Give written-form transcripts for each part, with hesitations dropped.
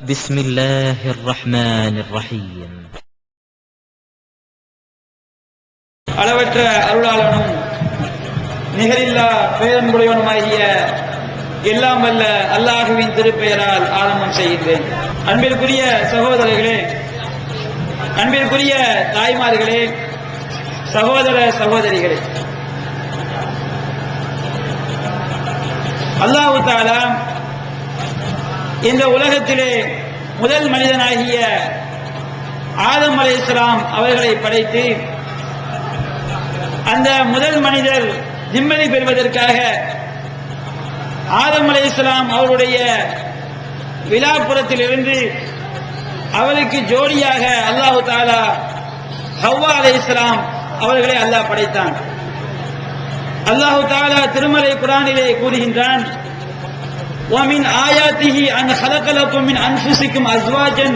بسم الله الرحمن الرحيم. அளவற்ற அருளாளனும் நிகரில்லா பேரன்புடையவனுமாகிய எல்லாம் வல்ல அல்லாஹுவின் திருப்பெயரால் ஆரம்பம் செய்கின்றேன். அன்பிற்குரிய சகோதரர்களே, அன்பிற்குரிய தாய்மார்களே, சகோதர சகோதரிகளே, அல்லாஹ் தஆலா இந்த உலகத்திலே முதல் மனிதனாகிய ஆதம் அலைஹிஸ்ஸலாம் அவர்களை படைத்து அந்த முதல் மனிதர் நிம்மதி பெறுவதற்காக ஆதம் அலைஹிஸ்ஸலாம் அவருடைய விலாப்புறத்திலிருந்து அவருக்கு ஜோடியாக அல்லாஹ் தஆலா ஹவ்வா அலைஹிஸ்ஸலாம் அவர்களை அல்லாஹ் படைத்தான். அல்லாஹ் தஆலா திருமறை குர்ஆனிலே கூறுகின்றான், وَمِنْ آيَاتِهِ أَنْ خَلَقَ لَكُم مِّنْ أَنفُسِكُمْ أَزْوَاجًا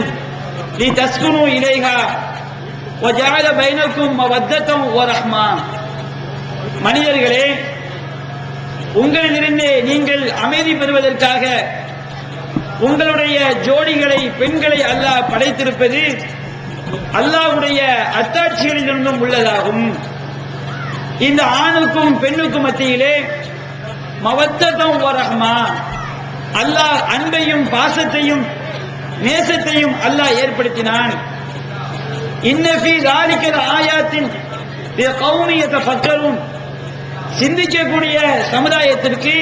لِتَسْكُنُوا إِلَيْهَا وَجَعَلَ بَيْنَكُم مَّوَدَّةً وَرَحْمَةً. மனிதர்களே, உங்களிலிருந்தே நீங்கள் அமைதி பெறுவதற்காக உங்களுடைய ஜோடிகளை, பெண்களை அல்லாஹ் படைத்திருப்பது அல்லாஹ்வுடைய அத்தாட்சிகளிலிருந்தும் உள்ளதாகும். இந்த ஆணுக்கும் பெண்ணுக்கும் மத்தியிலே மவத்தத்தம் வரஹ்மா, அல்லாஹ் அன்பையும் பாசத்தையும் நேசத்தையும் அல்லாஹ் ஏற்படுத்தினான். இன்ன ஃபீ ஸாலிக ஆயாத்தின் லிகௌமி யதஃபக்கரூன், சிந்திக்கக்கூடிய சமுதாயத்திற்கு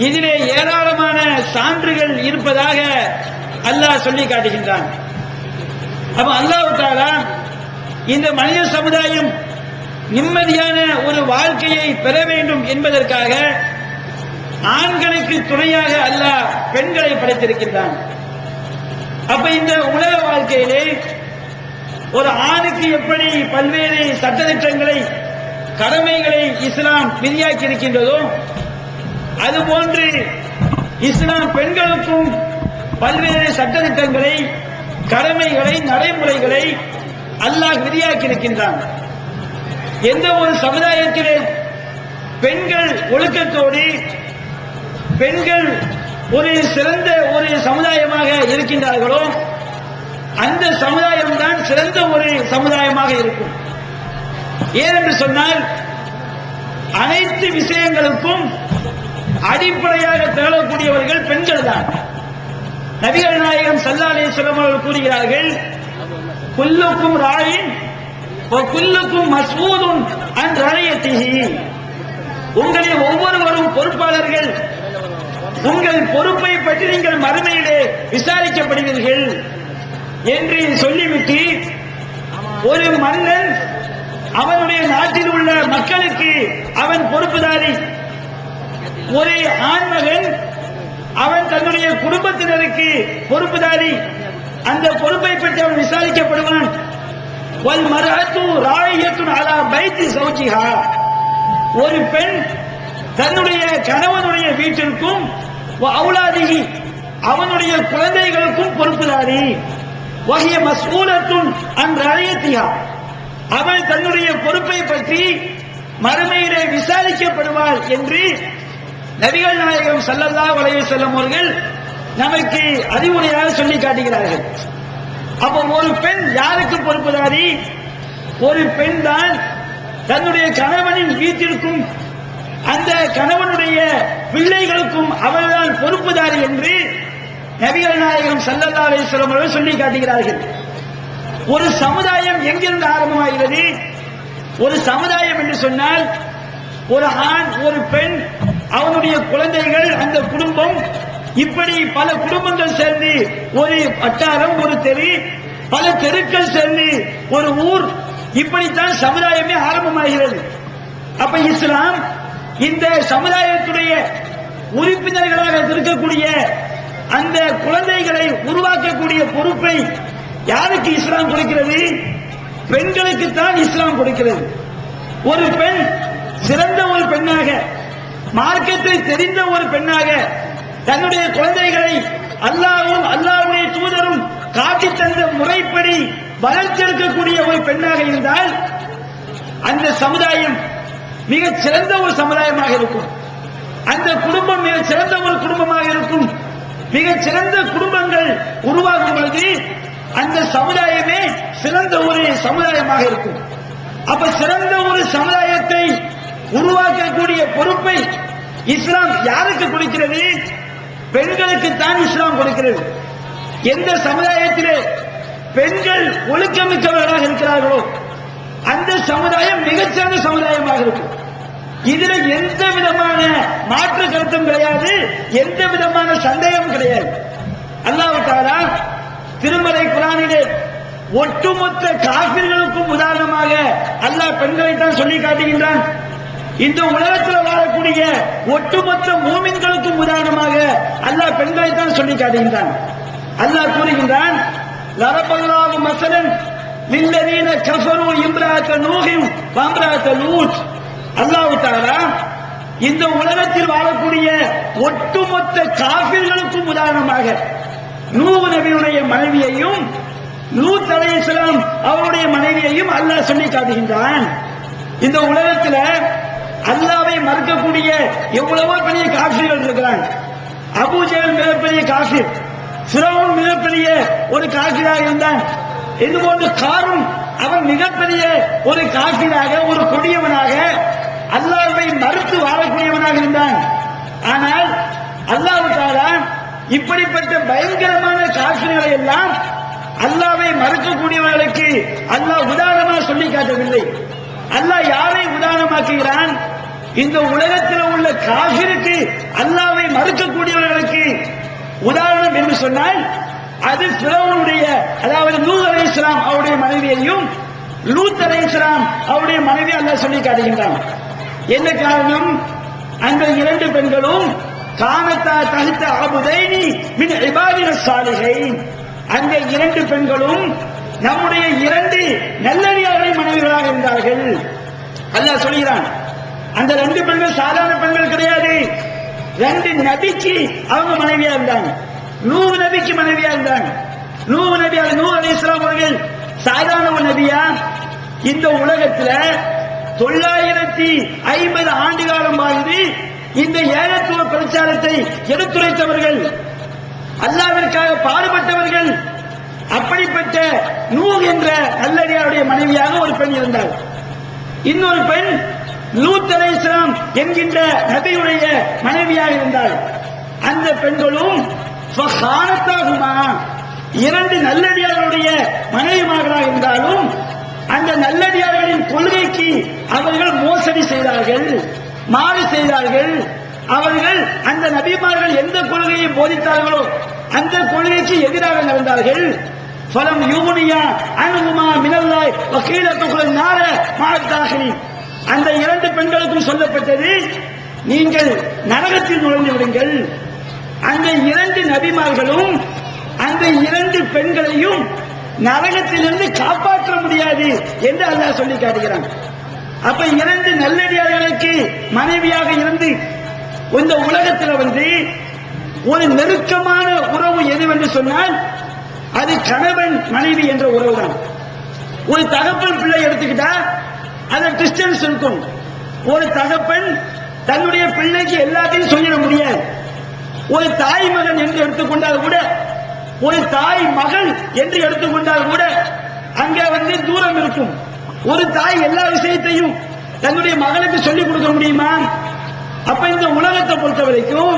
இதிலே ஏராளமான சான்றுகள் இருப்பதாக அல்லாஹ் சொல்லி காட்டுகின்றான். அப்ப அல்லாஹ் தஆலா இந்த மனித சமுதாயம் நிம்மதியான ஒரு வாழ்க்கையை பெற வேண்டும் என்பதற்காக ஆண்களுக்கு துணையாக அல்லாஹ் பெண்களை படைத்திருக்கின்றான். அப்ப இந்த உலக வாழ்க்கையிலே ஒரு ஆணுக்கு எப்படி பல்வேறு சட்டதிட்டங்களை, கடமைகளை இஸ்லாம் விதியாக்கி இருக்கின்றதோ, அதுபோன்று இஸ்லாம் பெண்களுக்கும் பல்வேறு சட்டதிட்டங்களை, கடமைகளை, நடைமுறைகளை அல்லாஹ் விதியாக்கி இருக்கின்றான். எந்த ஒரு சமுதாயத்திலே பெண்கள் ஒழுக்கத்தோடு, பெண்கள் ஒரு சிறந்த ஒரு சமுதாயமாக இருக்கின்றார்களோ, அந்த சமுதாயம் தான் சிறந்த ஒரு சமுதாயமாக இருக்கும். ஏனென்று சொன்னால், அனைத்து விஷயங்களுக்கும் அடிப்படையாக திகழக்கூடியவர்கள் பெண்கள் தான். நபிகள் நாயகம் ஸல்லல்லாஹு அலைஹி வஸல்லம் அவர்கள் கூறுகிறார்கள், குல்லுக்கும் ராயின் வகுல்லுக்கும் மஸ்ஊதுன் அன் ரஅயத்திஹி, உங்களில் ஒவ்வொருவரும் பொறுப்பாளர்கள், உங்கள் பொறுப்பை பற்றி நீங்கள் மறுமையிலே விசாரிக்கப்படுவீர்கள் என்று சொல்லிவிட்டு, ஒரு மன்னன் அவனுடைய நாட்டில் உள்ள மக்களுக்கு அவன் பொறுப்புதாரி. ஒரு ஆண்மகன் அவன் தன்னுடைய குடும்பத்தினருக்கு பொறுப்புதாரி. அந்த பொறுப்பை பற்றி அவன் விசாரிக்கப்படுவான். வல் மர்அத்து ராயியத்துன் அலா பைத்தி ஸௌஜிஹா, ஒரு பெண் தன்னுடைய கணவனுடைய வீட்டிற்கும் அவுலாதிஹி, அவனுடைய குழந்தைகளுக்கும் பொறுப்புதாரி. வஹிய மஸ்ஊலத்துன் அன் ரஅயத்திஹா, அவள் தன்னுடைய பொறுப்பை பற்றி மறுமையிலே விசாரிக்கப்படுவாள் என்று நபிகள் நாயகம் ஸல்லல்லாஹு அலைஹி வஸல்லம் அவர்கள் நமக்கு அறிவுரையாக சொல்லி காட்டுகிறார்கள். அப்போ ஒரு பெண் யாருக்கு பொறுப்புதாரி? ஒரு பெண் தான் தன்னுடைய கணவனின் வீட்டிற்கும் அந்த கணவனுடைய பிள்ளைகளுக்கும் அவள்தான் பொறுப்புதாரி என்று நபிகள் நாயகம் ஸல்லல்லாஹு அலைஹி வஸல்லம் அவர்கள் சொல்லி காட்டுகிறார்கள். ஒரு சமுதாயம் எங்கிருந்து ஆரம்பமாகிறது? ஒரு சமுதாயம் என்று சொன்னால் ஒரு ஆண், ஒரு பெண், அவனுடைய குழந்தைகள், அந்த குடும்பம், இப்படி பல குடும்பங்கள் சேர்ந்து ஒரு வட்டாரம், ஒரு தெரு, பல தெருக்கள் சேர்ந்து ஒரு ஊர், இப்படித்தான் சமுதாயமே ஆரம்பமாகிறது. அப்ப இஸ்லாம் இந்த சமுதாயத்துடைய உறுப்பினர்களாக இருக்கக்கூடிய அந்த குழந்தைகளை உருவாக்கக்கூடிய பொறுப்பை யாருக்கு இஸ்லாம் கொடுக்கிறது? பெண்களுக்கு தான் இஸ்லாம் கொடுக்கிறது. ஒரு பெண் சிறந்த ஒரு பெண்ணாக, மார்க்கத்தை தெரிந்த ஒரு பெண்ணாக, தன்னுடைய குழந்தைகளை அல்லாஹ்வும் அல்லாஹ்வுடைய தூதரும் காட்டி தந்த முறைப்படி வளர்த்தெடுக்கக்கூடிய ஒரு பெண்ணாக இருந்தால் அந்த சமுதாயம் மிகச் சிறந்த ஒரு சமுதாயமாக இருக்கும். அந்த குடும்பம் மிகச் சிறந்த ஒரு குடும்பமாக இருக்கும். மிகச் சிறந்த குடும்பங்கள் அந்த சமுதாயமே சிறந்த ஒரு சமுதாயமாக இருக்கும். அப்ப சிறந்த ஒரு சமுதாயத்தை உருவாக்கக்கூடிய பொறுப்பை இஸ்லாம் யாருக்கு கொடுக்கிறது? பெண்களுக்கு தான் இஸ்லாம் கொடுக்கிறது. எந்த சமுதாயத்திலே பெண்கள் ஒழுக்கமிக்கவர்களாக இருக்கிறார்களோ அந்த சமுதாயம் மிகச்சிறந்த சமுதாயமாக இருக்கும். இதுல எந்த விதமான மாற்று கருத்தும் கிடையாது, எந்த விதமான சந்தேகமும் கிடையாது. அல்லாஹ் தஆலா திருமறை குர்ஆனிலே ஒட்டுமொத்த காபிர்களுக்கும் உதாரணமாக அல்லாஹ் பெண்களை தான் சொல்லி காட்டுகின்றான். இந்த உலகத்தில் வாழக்கூடிய ஒட்டுமொத்த மூமின்களுக்கும் உதாரணமாக அல்லாஹ் பெண்களை தான் சொல்லி காட்டுகின்றான். அல்லாஹ் கூறுகின்றான், லரபல்லாஹு மஸலன் லில்லதீன கஃபரு இம்ராஅத நூஹ் வ இம்ராஅத லூத். அல்லாஹ் தஆலா இந்த உலகத்தில் வாழக்கூடிய ஒட்டுமொத்த காபிர்களுக்கும் உதாரணமாக நூஹ் நபியுடைய மனைவியையும் லூத் அலைஹிஸ்ஸலாம் அவருடைய மனைவியையும் அல்லாஹ் சொல்லி காட்டுகின்றான். இந்த உலகத்தில் அல்லாஹ்வை மறுக்கக்கூடிய எவ்வளவோ பெரிய காஃபிர்கள் இருக்கிறாங்க. அபூ ஜஹல் மிகப்பெரிய காஃபிர், ஃபிரௌன் மிகப்பெரிய ஒரு காஃபிராக இருந்தான். இதுபோன்று காரூன் அவன் மிகப்பெரிய ஒரு காஃபிராக, ஒரு கொடியவனாக, அல்லாஹ்வை மறுத்து வாழக்கூடியவனாக இருந்தான். ஆனால் அல்லாஹ் தஆலா இப்படிப்பட்ட பயங்கரமான காஃபிர்களை எல்லாம் அல்லாஹ்வை மறுக்கக்கூடியவர்களுக்கு அல்லாஹ் உதாரணமாக சொல்லி காட்டவில்லை. அல்லாஹ் யாரை உதாரணமாக்குகிறான்? இந்த உலகத்தில் உள்ள காஃபிருக்கு அல்லாஹ்வை மறுக்கக்கூடியவர்களுக்கு உதாரணம் என்று சொன்னால் அது ஃபிரௌனுடைய, அதாவது நூஹ் அலைஹிஸ்ஸலாம் அவருடைய மனைவியையும் லூத் அலைஹிஸ்ஸலாம் அவருடைய மனைவி அல்லாஹ் சொல்லி காட்டுகின்றான். என்ன காரணம்? அந்த இரண்டு பெண்களும் கானத்தா தஹ்த அபுதைனி மின் இபாதின ஸாலிஹைன். அந்த இரண்டு பெண்களும் நம்முடைய இரண்டு நல்லடியார்களின் மனைவிகளாக இருந்தார்கள். அல்லாஹ் சொல்கிறான். அந்த ரெண்டு பெண்கள் சாதாரண பெண்கள் கிடையாது, ரெண்டு நபிக்கு அவங்க மனைவியா இருந்தாங்க. நூஹ் நபிக்கு மனைவியா இருந்தாங்க. நூஹ் நபி அலைஹிஸ்ஸலாம் அவர்கள் சாதாரண ஒரு நபியா? இந்த உலகத்துல 950 ஆண்டு காலம் வாழ்ந்து இந்த ஏகத்துவ பிரச்சாரத்தை எடுத்துரைத்தவர்கள், அல்லாஹ்விற்காக பாடுபட்டவர்கள். அப்படிப்பட்ட நூஹ் என்ற நல்லடியாருடைய மனைவியாக ஒரு பெண் இருந்தார். இன்னொரு பெண் லூத் அலைஹிஸ்ஸலாம் என்கின்ற நபியுடைய மனைவியாக இருந்தார். அந்த பெண்களும் ஃபகானத்தாஹுமா, இரண்டு நல்லடியார்களுடைய மனைவிமார்களாக இருந்தாலும் அந்த நல்லடியார்களின் கொள்கைக்கு அவர்கள் மோசடி செய்தார்கள், மாறு செய்தார்கள். அவர்கள் அந்த நபிமார்கள் எந்த கொள்கையை போதித்தார்களோ அந்த கொள்கைக்கு எதிராக நடந்தார்கள். ஃபலம் யூனியா அன்ஹுமா மினல்லாஹ் வகீல துகுல் நார மஅத்தாஹிரின். அந்த இரண்டு பெண்களுக்கும் சொல்லப்பட்டது, நீங்கள் நரகத்தில் நுழைந்து விடுங்கள். அந்த இரண்டு நபிமார்களும் அந்த இரண்டு பெண்களையும் நரகத்திலிருந்து காப்பாற்ற முடியாது என்று அல்லாஹ் சொல்லி காட்டுகிறான். அப்ப இரண்டு நல்லடியார்களுக்கு மனைவியாக இருந்து இந்த உலகத்தில் ஒரு நெருக்கமான உறவு எதுவென்று சொன்னால் அது கணவன் மனைவி என்ற உறவு தான். ஒரு தகப்பன் பிள்ளை எடுத்துக்கிட்டா அது டிஸ்டன்ஸ் இருக்கும். ஒரு தகப்பன் தன்னுடைய பிள்ளைக்கு எல்லாத்தையும் சொல்லிட முடியாது. ஒரு தாய் மகன் என்று எடுத்துக்கொண்டால் கூட, ஒரு தாய் மகள் என்று எடுத்துக்கொண்டால் கூட அங்கே தூரம் இருக்கும். ஒரு தாய் எல்லா விஷயத்தையும் தன்னுடைய மகளுக்கு சொல்லிக் கொடுக்க முடியுமா? அப்ப இந்த உலகத்தை பொறுத்த வரைக்கும்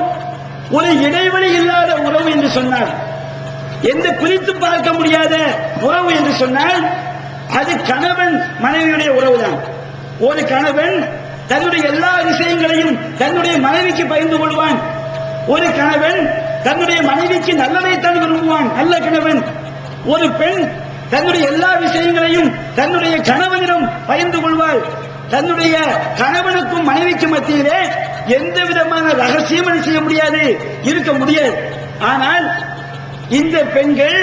ஒரு இடைவெளி இல்லாத உறவு என்று சொன்னால், எந்த பிரித்து பார்க்க முடியாத உறவு என்று சொன்னால் அது கணவன் மனைவியுடைய உறவுதான். ஒரு கணவன் தன்னுடைய எல்லா விஷயங்களையும் தன்னுடைய மனைவிக்கு பகிர்ந்து கொள்வான். ஒரு கணவன் தன்னுடைய மனைவிக்கு நல்லதைத்தான் விரும்புவான், நல்ல கணவன். ஒரு பெண் தன்னுடைய எல்லா விஷயங்களையும் தன்னுடைய கணவனிடம் பகிர்ந்து கொள்வாள். தன்னுடைய கணவனுக்கும் மனைவிக்கும் மத்தியிலே எந்த விதமான ரகசியம் செய்ய முடியாது, இருக்க முடியாது. ஆனால் இந்த பெண்கள்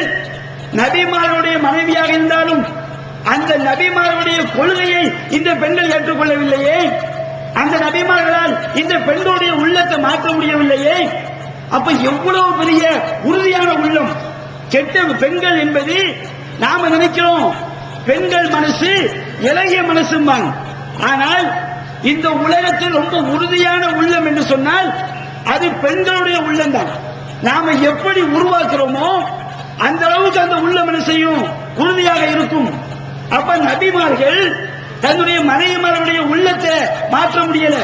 நபிமார்களுடைய மனைவியாக இருந்தாலும் அந்த நபிமார்களுடைய கொள்கையை இந்த பெண்கள் ஏற்றுக்கொள்ளவில்லையே, அந்த நபிமார்களால் இந்த பெண்களுடைய உள்ளத்தை மாற்ற முடியவில்லையே. அப்ப எவ்வளவு பெரிய உறுதியான உள்ளம்! கெட்ட பெண்கள் என்பது நாம நினைக்கிறோம் பெண்கள் மனசு இலகிய மனசும்பான். ஆனால் இந்த உலகத்தில் ரொம்ப உறுதியான உள்ளம் என்று சொன்னால் அது பெண்களுடைய உள்ளம் தான். நாம எப்படி உருவாக்குறோமோ அந்த அளவுக்கு அளவுக்கு அந்த உள்ளம் என்ன செய்யும், உறுதியாக இருக்கும். அப்ப நபிமார்கள் தன்னுடைய மனைவிமார்களுடைய உள்ளத்தை மாற்ற முடியல.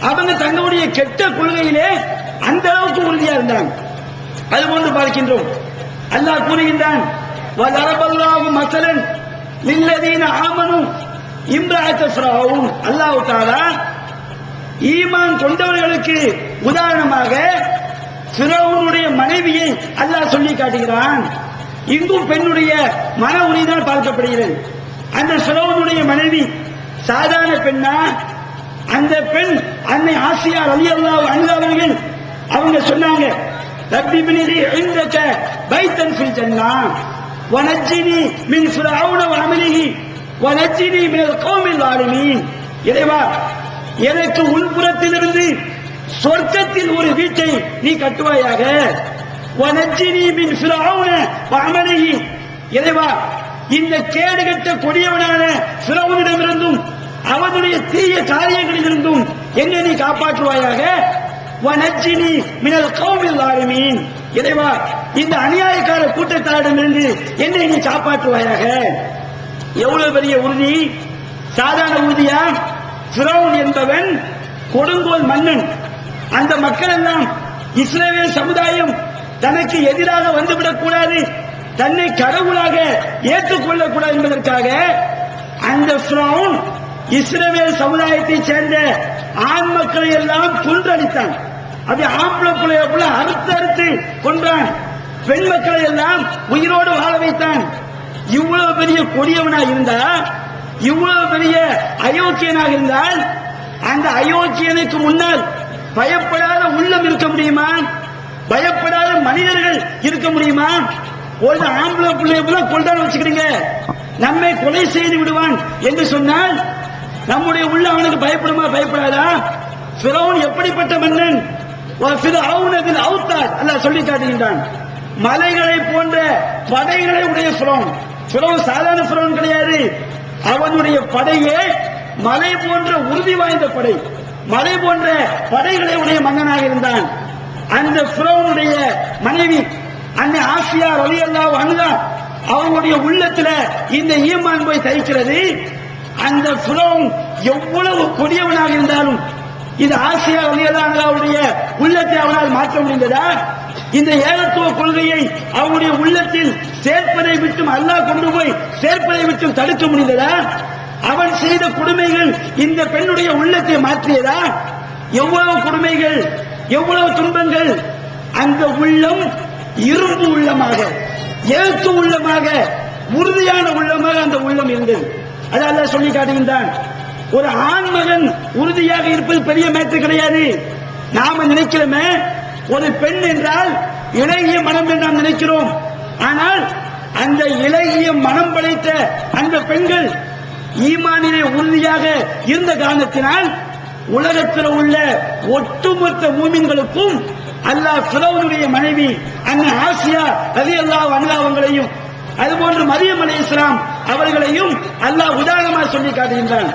அவங்க தங்களுடைய கெட்ட கொள்கையிலே அந்த அளவுக்கு உறுதியா இருந்தாங்க. அதுபோன்று பார்க்கின்றோம். அல்லாஹ் கூறுகின்றான், வலரபல்லாஹு மஸலன் லில்லதீன ஆமனு இம்ராஅத் ஃபிரௌன். அல்லாஹ் தஆலா ஈமான் கொண்டவர்களுக்கு உதாரணமாக ஃபிரௌனுடைய மனைவியை அல்லாஹ் சொல்லி காட்டுகிறான். இங்கும் பெண்ணுடைய மன உறுதிதான் பார்க்கப்படுகிறது. அந்த ஃபிரௌனுடைய மனைவி சாதாரண பெண்ணா? அந்த பெண் அன்னை ஆசியா ரலியல்லாஹு அன்ஹா அவர்கள் அவங்க சொன்னாங்க, ரப்பி பினிலி இந்தக பைத்தன் ஃபில் ஜன்னah வனஜ்ஜினி மின் ஃபிரௌன வஅமலிஹி வனஜ்ஜினி மினல் கௌமில் ஸாலிமீன். இறைவா, எனக்கு உள்புறத்திலிருந்து சொர்க்கத்தில் ஒரு வீட்டை நீ கட்டுவாயாக. வனஜ்ஜினி மின் ஃபிரௌன வஅமலிஹி. இறைவா, இந்த கேடுகட்ட கொடியவனான ஃபிரௌனிடமிருந்தும் அவனுடைய தீய காரியங்களிலிருந்தும் என்னை நீ காப்பாற்றுவாயாக. வனஜ்ஜினி மினல் கௌமில் ஸாலிமீன். இறைவா, இந்த அநியாயக்கார கூட்டத்தாரிடமிருந்து என்னை நீ காப்பாற்றுவாயாக. எவ்வளவு பெரிய உறுதி! சாதாரண உறுதியா? ஃபிரௌன் என்பவன் கொடுங்கோல் மன்னன். அந்த மக்கள் எல்லாம் இஸ்ரவேல் சமுதாயம் தனக்கு எதிராக வந்துவிடக் கூடாது, தன்னை கடவுளாக ஏற்றுக்கொள்ளக் கூடாது என்பதற்காக அந்த ஃபிரௌன் இஸ்ரவேல் சமுதாயத்தை சேர்ந்த ஆண் மக்களை எல்லாம் கொன்றடித்தான். அது ஆம்பளை பிள்ளைய அறுத்து கொன்றான். பெண் மக்களை எல்லாம் உயிரோடு வாழ வைத்தான். இவ்வளவு பெரிய கொடியவனாக இருந்தா, இவ்வளவு பெரிய அயோக்கியனாக இருந்தால், அந்த அயோக்கியனுக்கு முன்னால் பயப்படாத உள்ளம் இருக்க முடியுமா? பயப்படாத மனிதர்கள் இருக்க முடியுமா? ஒரு ஆம்பளை பிள்ளைய கொண்டாட வச்சுக்கிறீங்க, நம்மை கொலை செய்து விடுவான் என்று சொன்னால் நம்முடைய உள்ள அவனுக்கு பயப்படுமா? பயப்படாதா? ஃபிரௌன் எப்படிப்பட்ட மன்னன்? அல்லாஹ் சொல்லி காட்டுகின்றான். மலைகளை போன்ற படைகளை உடைய ஃபிரௌன். ஃபிரௌன் சாதாரண ஃபிரௌன் கிடையாது. அவனுடைய படையே மலை போன்ற உறுதி வாய்ந்த படை, மலை போன்ற படைகளை உடைய மன்னனாக இருந்தான். அந்த ஃபிரௌனுடைய மனைவி அன்னை ஆசியா ரலியல்லாஹு அன்ஹா அவங்களுடைய உள்ளத்துல இந்த ஈமான் போய் தைக்கிறது. அந்த ஃபிரௌன் எவ்வளவு கொடியவனாக இருந்தாலும் இது ஆசியா ரலியல்லாஹு அன்ஹாவுடைய உள்ளத்தை அவனால் மாற்ற முடிந்ததா? இந்த ஏகத்துவ கொள்கையை அவருடைய உள்ளத்தில் சேர்ப்பதை விட்டும் அல்லாஹ் கொண்டு போய் சேர்ப்பதை விட்டும் தடுக்க முடிந்ததா? அவன் செய்த கொடுமைகள் இந்த பெண்ணுடைய உள்ளத்தை மாற்றியதா? எவ்வளவு கொடுமைகள், எவ்வளவு துன்பங்கள்! அந்த உள்ளம் இரும்பு உள்ளமாக, எழுத்து உள்ளமாக, உறுதியான உள்ளமாக அந்த உள்ளம் இருந்தது. அது அல்லாஹ் சொல்லி காட்டுகின்றான். ஒரு ஆண் மகன் உறுதியாக இருப்பது பெரிய மேற்று கிடையாது. நாம நினைக்கிறோமே ஒரு பெண் என்றால் இளகிய மனம் என்று நாம் நினைக்கிறோம். ஆனால் அந்த இளகிய மனம் படைத்த அந்த பெண்கள் ஈமானிலே உறுதியாக இருந்த காரணத்தினால் உலகத்தில் உள்ள ஒட்டுமொத்த மூமின்களுக்கும் அல்லாஹ் ஃபிரௌனுடைய மனைவி அன்னை ஆசியா ரலியல்லாஹு அன்ஹா அவங்களையும் அதுபோன்று மரியம் அலைஹிஸ்ஸலாம் அவர்களையும் அல்லாஹ் உதாரணமாக சொல்லி காட்டுகின்றான்.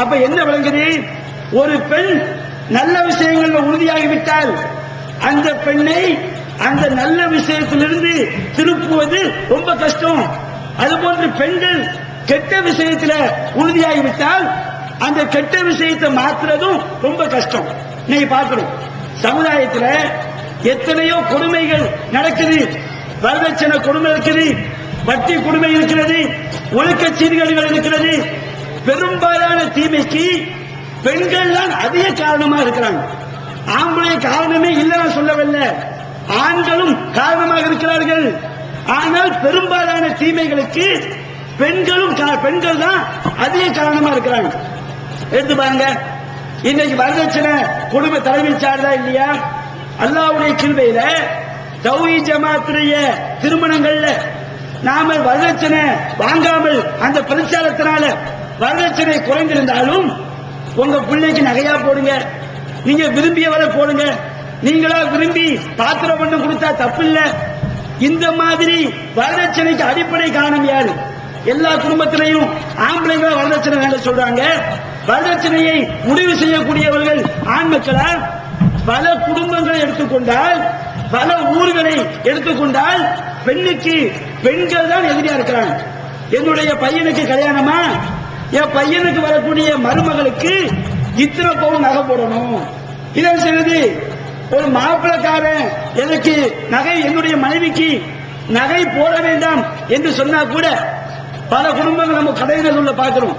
அப்ப என்ன விளங்குது? ஒரு பெண் நல்ல விஷயங்களில் உறுதியாகிவிட்டால் அந்த பெண்ணை அந்த நல்ல விஷயத்திலிருந்து திருப்புவது ரொம்ப கஷ்டம். அதுபோன்று பெண்கள் கெட்ட விஷயத்தில் உறுதியாகிவிட்டால் அந்த கெட்ட விஷயத்தை மாற்றுறதும் ரொம்ப கஷ்டம். நீங்க பார்க்கணும், சமுதாயத்தில் எத்தனையோ கொடுமைகள் நடக்குது. வரதட்சணை கொடுமை இருக்குது, வட்டி கொடுமை இருக்கிறது, ஒழுக்க சீர்கேடுகள் இருக்கிறது. பெரும்பாலான தீமைக்கு பெண்கள் தான் அதிக காரணமா இருக்கிறாங்க. ஆம்பளை காரணமே இல்லைன்னு சொல்லவில்லை, ஆண்களும் காரணமாக இருக்கிறார்கள். ஆனால் பெரும்பாலான தீமைகளுக்கு பெண்கள் தான் அதிக காரணமா இருக்கிறாங்க. எடுத்து பாருங்க, இன்னைக்கு வரதட்சணை கொடுமை தலைமையில் சார்ந்தா இல்லையா? அல்லாஹ்வுடைய கிருபையில தௌஹீத் ஜமாத்துடைய திருமணங்கள்ல நாம வரதட்சணை வாங்காமல் அந்த பிரச்சாரத்தினால வரதட்சணை குறைந்திருந்தாலும் உங்க பிள்ளைக்கு நகையா போடுங்க, நீங்க விரும்பியவரை போடுங்க, நீங்களா விரும்பி பாத்திரம் பண்ண கொடுத்தா தப்பு இல்ல. இந்த மாதிரி வரதட்சணைக்கு அடிப்படை காரணம் யாரு? எல்லா குடும்பத்திலையும் ஆம்பளைங்க வரதட்சணை வேண்டாம் சொல்றாங்க. வரதட்சணையை முடிவு செய்யக்கூடியவர்கள் ஆண் மக்களா? பல குடும்பங்களை எடுத்துக்கொண்டால், பல ஊர்களை எடுத்துக்கொண்டால் பெண்ணுக்கு பெண்கள் தான் எதிரியா இருக்கிறாங்க. என்னுடைய பையனுக்கு கல்யாணமா, என் பையனுக்கு வரக்கூடிய மருமகளுக்கு இத்தனை பவுன் நகை போடணும். இதை செய்வது ஒரு மாப்பிளக்காரன் எனக்கு நகை, என்னுடைய மனைவிக்கு நகை போட வேண்டாம் என்று சொன்னா கூட பல குடும்பங்கள் நம்ம கடையில பார்க்கிறோம்.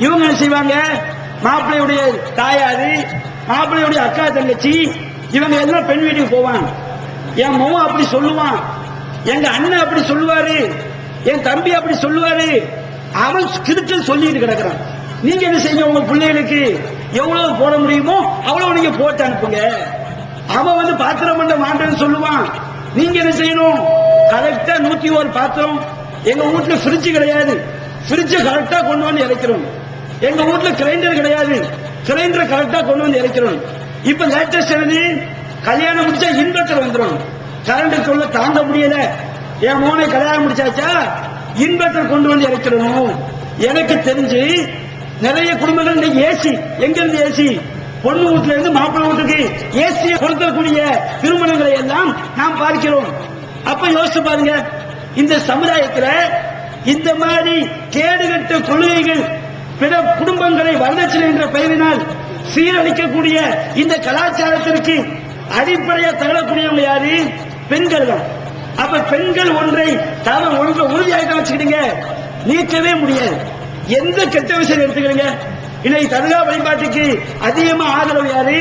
இவங்க என்ன செய்வாங்க, மாப்பிள்ளையுடைய தாயாரு, மாப்பிள்ளையுடைய அக்கா தங்கச்சி, இவங்க எல்லாம் பெண் வீட்டுக்கு போவாங்க. என் மகன் அப்படி சொல்லுவான், எங்க அண்ணன் அப்படி சொல்லுவாரு, என் தம்பி அப்படி சொல்லுவாரு, அவன் கிறுக்கல் சொல்லிட்டு கிடக்கிறான். நீங்க என்ன செய்யுங்க, உங்க பிள்ளைகளுக்கு எவ்வளவு போட முடியுமோ அவ்வளவு நீங்க போட்டு அனுப்புங்க. அவன் பாத்திரம் பண்ண மாட்டேன்னு சொல்லுவான். நீங்க என்ன செய்யணும், கரெக்டா 101 பாத்திரம். எங்க வீட்டுல ஃப்ரிட்ஜ் கிடையாது, ஃப்ரிட்ஜ் கரெக்டா கொண்டு வந்து இறக்கிறோம். எங்க வீட்டுல கிரைண்டர் கிடையாது, கிரைண்டர் கரெக்டா கொண்டு வந்து இறக்கிறோம். இப்ப லேட்டஸ்ட் எழுதி கல்யாணம் முடிச்சா இன்வெர்டர் வந்துடும். கரண்ட் சொல்ல தாங்க முடியல, என் மோனை கல்யாணம் முடிச்சாச்சா இன்வெர்டர் கொண்டு வந்து இறக்கிறோம். எனக்கு தெரிஞ்சு நிறைய குடும்பங்கள் ஏசி, எங்க இருந்து ஏசி, பொண்ணு வீட்டுல இருந்து மாப்பிள்ளை வீட்டுக்கு ஏசியை பொருத்தக்கூடிய திருமணங்களை எல்லாம் நாம் பார்க்கிறோம். அப்ப யோசிச்சு பாருங்க, இந்த சமுதாயத்தில் இந்த மாதிரி கேடுகட்ட கொள்கைகள் பிற குடும்பங்களை வரதட்சணை என்ற பெயரினால் சீரழிக்கக்கூடிய இந்த கலாச்சாரத்திற்கு அடிப்படையா தகவக்கூடியவங்க யாரு? பெண்கள் தான். அப்ப பெண்கள் ஒன்றை உறுதியாக வச்சுக்கிட்டீங்க, நீக்கவே முடியாது. எந்த கெட்ட விஷயம் எடுத்துக்கிறீங்க, இன்னைக்கு தர்கா வழிபாட்டுக்கு அதிகமா ஆதரவு யாரு?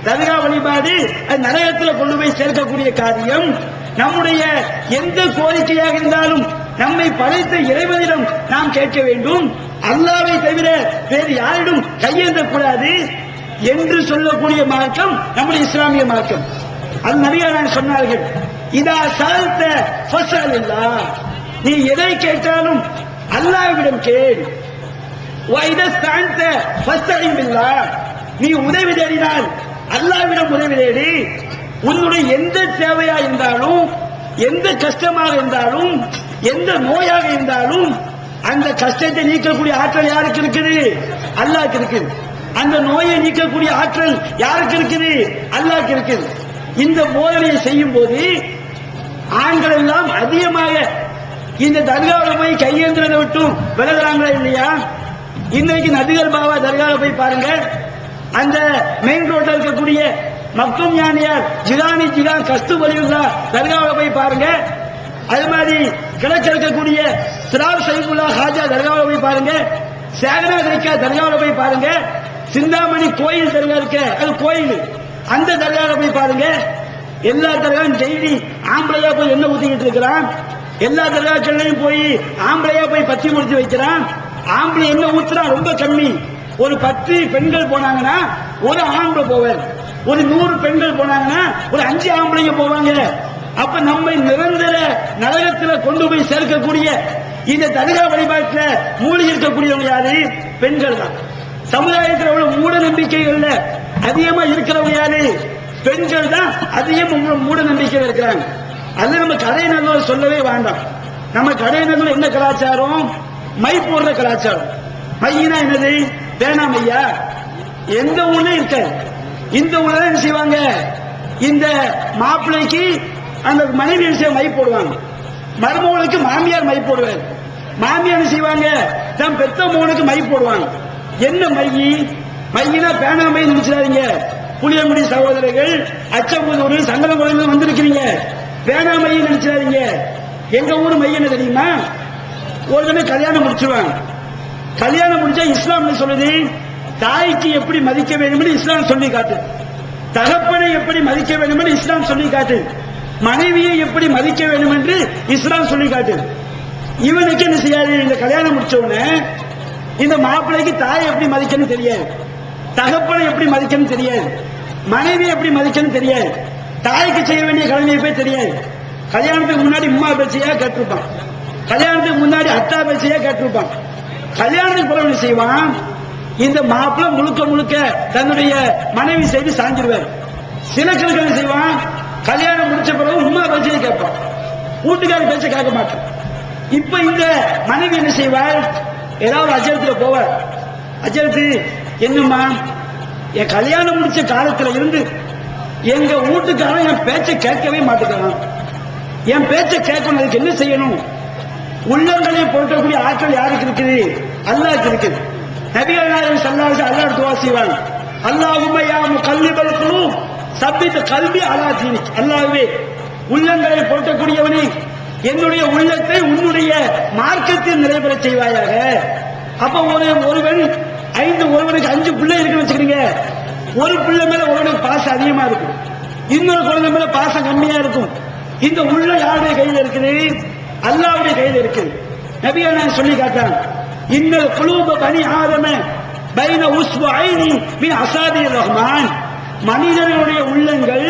தர்கா வழிபாடு நரகத்தில் கொண்டு போய் சேர்க்கக்கூடிய காரியம். நம்முடைய எந்த கோரிக்கையாக இருந்தாலும் நம்மை படைத்த இறைவனிடம் நாம் கேட்க வேண்டும், அல்லாஹ்வை தவிர வேறு யாரிடம் கையேந்தக்கூடாது என்று சொல்லக்கூடிய மார்க்கம் நம்முடைய இஸ்லாமிய மார்க்கம். அது நபிகள் சொன்னார்கள், இதா சால்த ஃபஸல்லில்லாஹ், நீ எதை கேட்டாலும் அல்லாஹ்விடம் கேள். வைதஸ்தஅன்த ஃபஸ்தஇன் பில்லாஹ், நீ உதவி தேடினால் அல்லாஹ்விடம் உதவி தேடி. உன்னுடைய எந்த தேவையா இருந்தாலும், எந்த கஷ்டமாக இருந்தாலும், எந்த நோயாக இருந்தாலும் அந்த கஷ்டத்தை நீக்கக்கூடிய ஆற்றல் யாருக்கு இருக்குது? அல்லாஹ்க்கு இருக்குது. அந்த நோயை நீக்கக்கூடிய ஆற்றல் யாருக்கு இருக்குது? அல்லாஹ்க்கு இருக்குது. இந்த போதனையை செய்யும் போது ஆண்கள் எல்லாம் அதிகமாக இந்த தர்காவில் போய் கையேந்திரத்தை விட்டு விலகிறாங்களா இல்லையா? இன்னைக்கு நபிகள் பாபா தர்காவில் போய் பாருங்க, அந்த மெயின் ரோட்ல இருக்கக்கூடிய மக்தும் ஞானியார் ஜிலானி ஜிலான் கஸ்தூரியுல்லா தர்காவில் போய் பாருங்க. அது மாதிரி கிழக்கு இருக்கக்கூடிய சிராப் சைஃபுல்லா ஹாஜா தர்காவில் போய் பாருங்க. சேகரா தர்கா தர்காவில் போய் பாருங்க. சிந்தாமணி கோயில் தர்கா இருக்க, அது கோயில், அந்த தர்காவில் போய் பாருங்க. எல்லா தர்காவும் டெய்லி ஆம்பளையா போய் எண்ணெய் ஊத்திக்கிட்டு இருக்கிறான். எல்லா தர்காக்கள்லையும் போய் ஆம்பளையா போய் பத்தி முடிச்சு வைக்கிறான். ஆம்பளை எண்ணெய் ஊத்துறா ரொம்ப கம்மி. ஒரு 10 பெண்கள் போனாங்கன்னா ஒரு ஆம்பளை போவார், ஒரு 100 பெண்கள் போனாங்கன்னா ஒரு 5 ஆம்பளைங்க போவாங்க. அப்ப நம்மை நிரந்தர நரகத்தில் கொண்டு போய் சேர்க்கக்கூடிய இந்த தர்கா வழிபாட்டில் மூழ்கி இருக்கக்கூடியவங்க யாரு? பெண்கள் தான். சமுதாயத்தில் உள்ள மூட நம்பிக்கைகள்ல அதிகமா இருக்கிறவங்க யாரு? பெண்கள் தான். அதிகம் மூட நம்பிக்கையில் இருக்கிறாங்க. அது நம்ம கடைநல்லூர் சொல்லவே வேண்டாம். நம்ம கடைநல்லூர் என்ன கலாச்சாரம்? மை போடுற கலாச்சாரம். மையினா என்னது? வேணாம் ஐயா, எந்த ஊர்ல இருக்க, இந்த ஊர்ல என்ன செய்வாங்க, இந்த மாப்பிள்ளைக்கு அந்த மனைவி மை போடுவாங்க, மருமகளுக்கு மாமியார் மை போடுவார், மாமியார் என்ன செய்வாங்க, தன் பெத்த மகனுக்கு மை போடுவாங்க. என்ன மை? மையினா பேனா மை நினைச்சாதீங்க. புளியங்குடி சகோதரர்கள், அச்சம்புதூர், சங்கரங்குளம் வந்திருக்கிறீங்க, பேனா மை நினைச்சாதீங்க. எங்க ஊர் மை என்ன தெரியுமா? ஒரு தடவை கல்யாணம் முடிச்சுவாங்க. கல்யாணம் முடிச்சா இஸ்லாம் சொல்லுது, தாய்க்கு எப்படி மதிக்க வேண்டும் என்று இஸ்லாம் சொல்லி காட்டு, தகப்பனை எப்படி மதிக்க வேண்டும் என்று இஸ்லாம் சொல்லி காட்டு, மனைவியை எப்படி மதிக்க வேண்டும் என்று இஸ்லாம் சொல்லி காட்டு. இவனுக்கு என்ன செய்யாது? இந்த கல்யாணம் முடிச்சவன இந்த மாப்பிள்ளைக்கு தாய் எப்படி மதிக்கணும் தெரியாது, தகப்பனை எப்படி மதிக்கணும் தெரியாது, மனைவி எப்படி மதிக்கணும் தெரியாது, தாய்க்கு செய்ய வேண்டிய கடமையை போய் தெரியாது. கல்யாணத்துக்கு முன்னாடி உம்மா பேச்சையா கேட்டிருப்பான், கல்யாணத்துக்கு முன்னாடி அத்தா பேச்சையா கேட்டிருப்பான். கல்யாணத்துக்கு பிறகு செய்வான், இந்த மாப்பிள்ளை முழுக்க முழுக்க தன்னுடைய மனைவி செய்து சாஞ்சிருவார். சில கிழக்கு செய்வான், கல்யாணம் முடிச்ச பிறகு உம்மா பேச்சையை கேட்பான், வீட்டுக்காரர் பேச்சை கேட்க மாட்டான். இப்ப இந்த மனைவி என்ன செய்வார்? ஏதாவது அஜரத்துல போவார். அஜரத்து, என்னம்மா, என் கல்யாணம் முடிச்ச காலத்துல இருந்து எங்க வீட்டுக்காரன் என் பேச்சை கேட்கவே மாட்டேங்கிறான், என் பேச்சை கேட்கணும், அதுக்கு என்ன செய்யணும் உள்ளங்களை போற்றக்கூடிய ஆற்றல் யாருக்கு இருக்குது? அல்லாஹ்க்கு இருக்குது. நபிகள் நாயகம் ஸல்லல்லாஹு அலைஹி வஸல்லம் துஆ செய்வாங்க, அல்லாஹும்ம யா முகல்லிபல் குலூப் சப்பித் கல்பி அலா தீனிக். அல்லாஹ்வே, உள்ளங்களை போற்றக்கூடியவனே, என்னுடைய உள்ளத்தை உன்னுடைய மார்க்கத்தில் நிறைவேற செய்வாயாக. அப்ப ஒருவன் ஒருவனுக்கு 5 பிள்ளை இருக்குன்னு வச்சுக்கிறீங்க. ஒரு பிள்ளை மேல ஒருவனுக்கு பாசம் அதிகமா இருக்கும், இன்னொரு குழந்தை மேல பாசம் கம்மியா இருக்கும். இந்த உள்ள யாருடைய கையில் இருக்குது? அல்லாஹ்வுடைய கையில் இருக்குது. நபிகள் நாயகம் சொல்லி காட்டாங்க, இன்னல் குலூப பனி ஆதம பைன உஸ்புஐனி மின் அஸாபிர் ரஹ்மான். மனிதர்களுடைய உள்ளங்கள்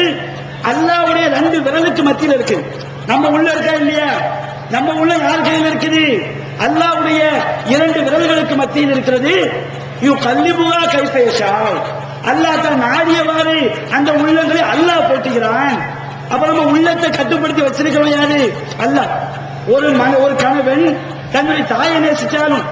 அல்லாஹ்வுடைய 2 விரலுக்கு மத்தியில் இருக்கு. நம்ம உள்ள இருக்கா இல்லையா? நம்ம உள்ள யார் கையில் இருக்குது? அல்லாஹ்வுடைய 2 விரல்களுக்கு மத்தியில் இருக்கிறது. யூ கல்லிபுகா கைஃபயஷா. அல்லாஹ் தான் நாடியவாறு அந்த உள்ளங்களை அல்லாஹ் போட்டுகிறான். அப்ப நம்ம உள்ளத்தை கட்டுப்படுத்தி வச்சிருக்கிறோம் யாரு? அல்லாஹ். ஒரு கணவன் தன்னுடைய தாயை நேசிச்சாலும்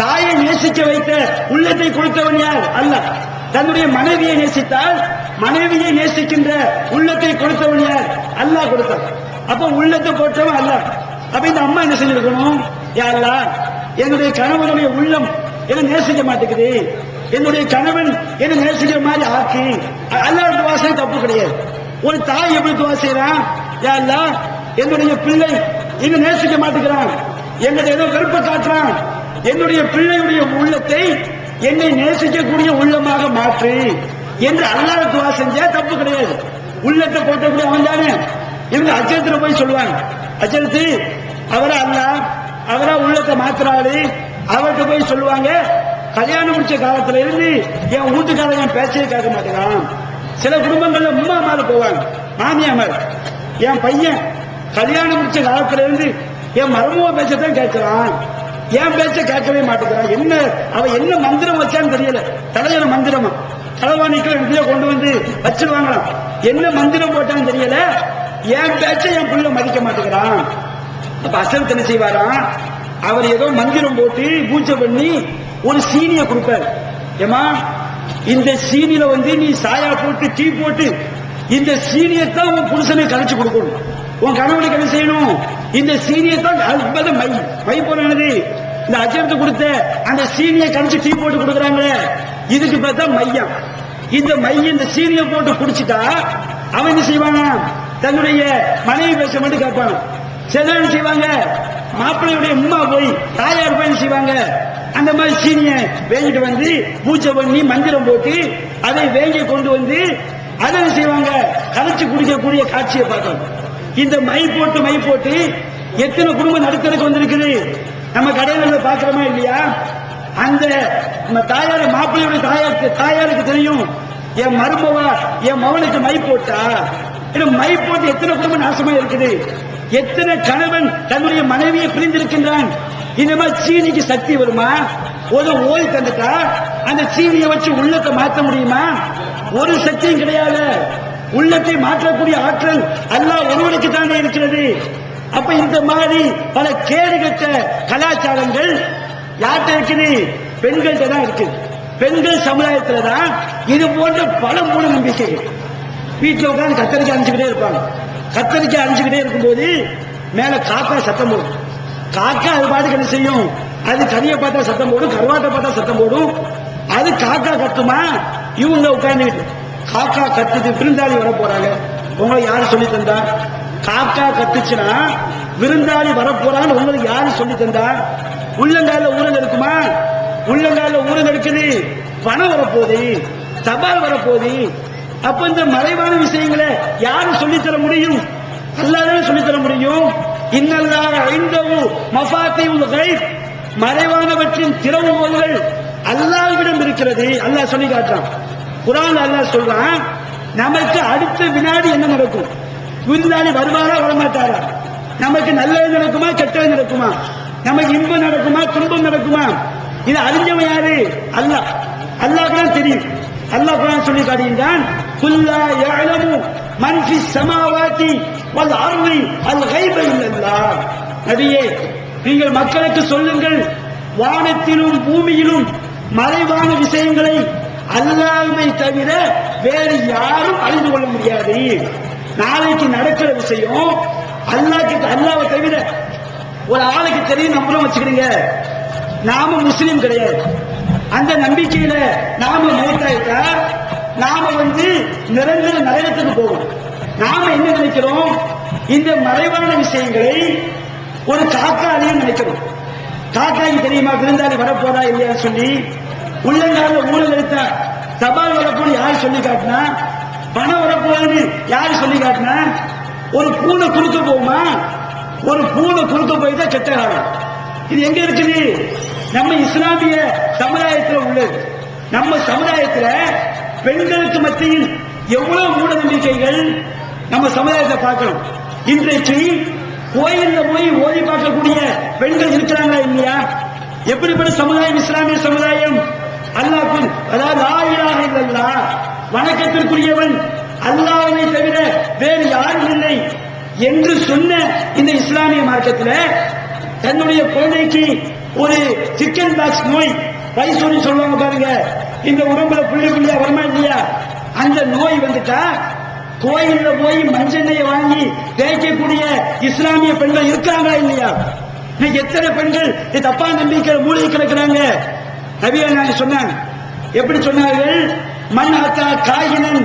தாயை நேசிக்க வைத்த உள்ளத்தை கொடுத்தவன் யார்? அல்லாஹ். தன்னுடைய மனைவியை நேசித்தால் மனைவியை நேசிக்கின்ற உள்ளத்தை கொடுத்தவன் யார்? அல்லாஹ் கொடுத்தான். அப்ப உள்ளத்தை போட்டவன் அல்லாஹ். அப்ப இந்த அம்மா என்ன செஞ்சிருக்கணும்? யா அல்லாஹ், என்னுடைய கணவனுடைய உள்ளம் என்ன நேசிக்க மாட்டேங்குது, என்னுடைய கணவன் என்ன நேசிக்கிற மாதிரி ஆக்கி. அல்லாஹ் துஆ செய்ய தப்பு கிடையாது. ஒரு தாய் எப்படி துஆ செய்றான்? யா அல்லாஹ், என்னுடைய பிள்ளை என்ன நேசிக்க மாட்டேங்கிறான், என்னுடைய ஏதோ வெறுப்பை காட்டுறான், என்னுடைய பிள்ளையுடைய உள்ளத்தை என்னை நேசிக்கக்கூடிய உள்ளமாக மாற்று என்று அல்லாஹ் துஆ செஞ்சா தப்பு கிடையாது. உள்ளத்தை போட்டக்கூடிய அவன் தானே. இவங்க அஜரத்துல போய் சொல்லுவாங்க, அஜரத்து அவரா அல்லாஹ், அவரா உள்ளத்தை மாத்துறாரு. அவர்கிட்ட போய் சொல்லுவாங்க, கல்யாணம் முடிச்ச காலத்துல இருந்து என் வீட்டுக்காரன் என் பேச்சையே கேட்க மாட்டேங்கிறான். சில குடும்பங்கள்ல உம்மா மேல போவாங்க, மாமியா மேல. என் பையன் கல்யாணம் முடிச்ச காலத்துல இருந்து என் மருமக பேச்சத்தான் கேட்கிறான், என் பேச்ச கேட்கவே மாட்டேங்கிறான். என்ன அவன் என்ன மந்திரம் வச்சான்னு தெரியல. தலைவன மந்திரமா தலைவாணிக்கு இப்படியே கொண்டு வந்து வச்சிருவாங்களாம். என்ன மந்திரம் போட்டான்னு தெரியல, என் பேச்ச என் புள்ள மதிக்க மாட்டேங்கிறான். அப்ப அசல் என்ன செய்வாராம், அவர் ஏதோ மந்திரம் போட்டு பூஜை பண்ணி ஒரு சீனியை கொடுப்பார். ஏமா, இந்த சீனியில நீ சாயா போட்டு டீ போட்டு இந்த சீனியத்தான் உன் புருஷனுக்கு கழிச்சு கொடுக்கணும். உன் கணவனுக்கு என்ன செய்யணும்? இந்த சீனியத்தான் மை போனது. இந்த அஜரத்து கொடுத்த அந்த சீனியை கழிச்சு டீ போட்டு கொடுக்குறாங்களே, இதுக்கு பார்த்தா மையம். இந்த இந்த சீனியை போட்டு குடிச்சிட்டா அவன் என்ன செய்வானா? தன்னுடைய மனைவி பேச மட்டும் கேட்பான். சில என்ன செய்வாங்க, மாப்பிள்ளையுடைய உம்மா போய் தாயார் போய் என்ன செய்வாங்க, அந்த மாதிரி சீனியை வேங்கிட்டு வந்து பூஜை பண்ணி மந்திரம் போட்டு அதை வேங்கி கொண்டு வந்து அதை செய்வாங்க, கரைச்சு குடிக்கக்கூடிய காட்சியை பார்த்தோம். இந்த மை போட்டு எத்தனை குடும்பம் நடுத்தருக்கு வந்திருக்குது. நம்ம கடைகளில் பார்க்கிறோமா இல்லையா? அந்த தாயார மாப்பிள்ளையுடைய தாயாருக்கு தெரியும், என் மருமவா என் மகனுக்கு மை போட்டா. மை போட்டு எத்தனை குடும்பம் நாசமா இருக்குது. எத்தனை கணவன் தன்னுடைய மனைவியை பிரிந்திருக்கின்றான். இந்த மாதிரி சீனிக்கு சக்தி வருமா? ஒரு ஓய் தந்துட்டா அந்த சீனியை வச்சு உள்ளத்தை மாற்ற முடியுமா? ஒரு சக்தியும் கிடையாது. உள்ளத்தை மாற்றக்கூடிய ஆற்றல் அல்லாஹ் ஒருவனுக்கு தானே இருக்கிறது. அப்ப இந்த மாதிரி பல கேடுகட்ட கலாச்சாரங்கள் யார்கிட்ட இருக்குது? பெண்கள்கிட்ட தான் இருக்குது. பெண்கள் சமுதாயத்துல தான் இது போன்ற பல மூட நம்பிக்கைகள். வீட்டில் உட்காந்து கத்தரிக்காய் அணிச்சுக்கிட்டே இருப்பாங்க. கத்தரிக்காய் அணிச்சுக்கிட்டே இருக்கும்போது மேல காக்கா சத்தம் போடும். காக்கா அது பாட்டுக்கு என்ன செய்யும்? அது கனியை பார்த்தா சத்தம் போடும், கருவாட்டை பார்த்தா சத்தம் போடும். அது காக்கா கத்துமா? இவங்க உட்கார்ந்துக்கிட்டு காக்கா கத்துது, விருந்தாளி வர போறாங்க. உங்களை யாரு சொல்லி தந்தா? காக்கா கத்துச்சுன்னா விருந்தாளி வர போறான்னு உங்களுக்கு யாரு சொல்லி தந்தா? உள்ளங்கால ஊரல் இருக்குமா? உள்ளங்கால ஊரல் இருக்குது. பணம் வரப்போகுது, தபால் வரப்போகுது. அப்ப இந்த மறைவான விஷயங்களை யாரு சொல்லித்தர முடியும்? அல்லாஹ் சொல்லித்தர முடியும். இன்னல்லாஹ இன்தஹு மஃபாத்திஹுல் கைப், மறைவானவற்றின் திறவுகோல்கள் அல்லாஹ்விடம் இருக்கிறது. அல்லாஹ் சொல்லி காட்டுறான். குர்ஆன்ல அல்லாஹ் சொல்றான், நமக்கு அடுத்த வினாடி என்ன நடக்கும்? விருந்தாளி வருவாரா வரமாட்டாரா? நமக்கு நல்லது நடக்குமா கெட்டது நடக்குமா? நமக்கு இன்பம் நடக்குமா துன்பம் நடக்குமா? இது அறிஞ்சவன் யாரு? அல்லாஹ். அல்லாஹ்க்கு தான் தெரியும். அல்லாஹ் குர்ஆன் சொல்லி காட்டுகிறான், குல்லா யஅலமு மன் ஃபிஸ் ஸமாவாதி வல் அர்தி அல் கைப இல்லல்லாஹ். நபியே, நீங்கள் மக்களுக்கு சொல்லுங்கள், வானத்திலும் பூமியிலும் மறைவான விஷயங்களை அல்லாஹ்வை தவிர வேறு யாரும் அறிந்து கொள்ள முடியாது. நாளைக்கு நடக்கிற விஷயம் அல்லாஹ்வை தவிர ஒரு ஆளுக்கு தெரியும் நம்புறோம் வச்சுக்கிறீங்க, நாம முஸ்லீம் கிடையாது. அந்த நம்பிக்கையில நாம மௌத்தாயிட்டா நாம நிரந்தர நரகத்துக்கு போவோம். நாம என்ன நினைக்கிறோம், இந்த மறைவான விஷயங்களை ஒரு காக்காலையும் நினைக்கிறோம். காக்காய்க்கு தெரியுமா விருந்தாளி வரப்போறா இல்லையா சொல்லி, உள்ளங்கால ஊழல் எடுத்தா தபால் வரப்போது யார் சொல்லி காட்டினா, பணம் வரப்போகுதுன்னு யாரு சொல்லி காட்டினா, ஒரு பூனை குறுக்க போகுமா, ஒரு பூனை குறுக்க போய் தான் கெட்ட காலம். இது எங்க இருக்குது, நம்ம இஸ்லாமிய சமுதாயத்தில் உள்ளது. நம்ம சமுதாயத்தில் பெண்களுக்கு மத்தியில் எவ்வளவு மூட நம்பிக்கைகள் நம்ம சமுதாயத்தை பார்க்கணும். இன்றைக்கு கோயில்ல போய் ஓதி பார்க்கக்கூடிய பெண்கள் இருக்கிறாங்களா இல்லையா? எப்படிப்பட்ட சமுதாயம் இஸ்லாமிய சமுதாயம்? அல்லாஹ் அதாவது லா இலாஹ இல்லல்லாஹ், வணக்கத்திற்குரியவன் அல்லாஹ்வை தவிர வேறு யாரும் இல்லை என்று சொன்ன இந்த இஸ்லாமிய மார்க்கத்தில் தன்னுடைய குழந்தைக்கு ஒரு சிக்கன் பாக்ஸ் நோய், பைசோனி சொல்லுவாங்க பாருங்க, இந்த உடம்புல புள்ளி புள்ளியா வருமா இல்லையா, அந்த நோய் வந்துட்டா கோயில்ல போய் மஞ்செண்ணெயை வாங்கி தேய்க்கக்கூடிய இஸ்லாமிய பெண்கள் இருக்காங்களா இல்லையா? எத்தனை பெண்கள் தப்பா நம்பிக்கை மூலிகை கிடக்கிறாங்க. நபிகள் நாயகம் சொன்னாங்க, எப்படி சொன்னார்கள், மன் அத்தா காயினன்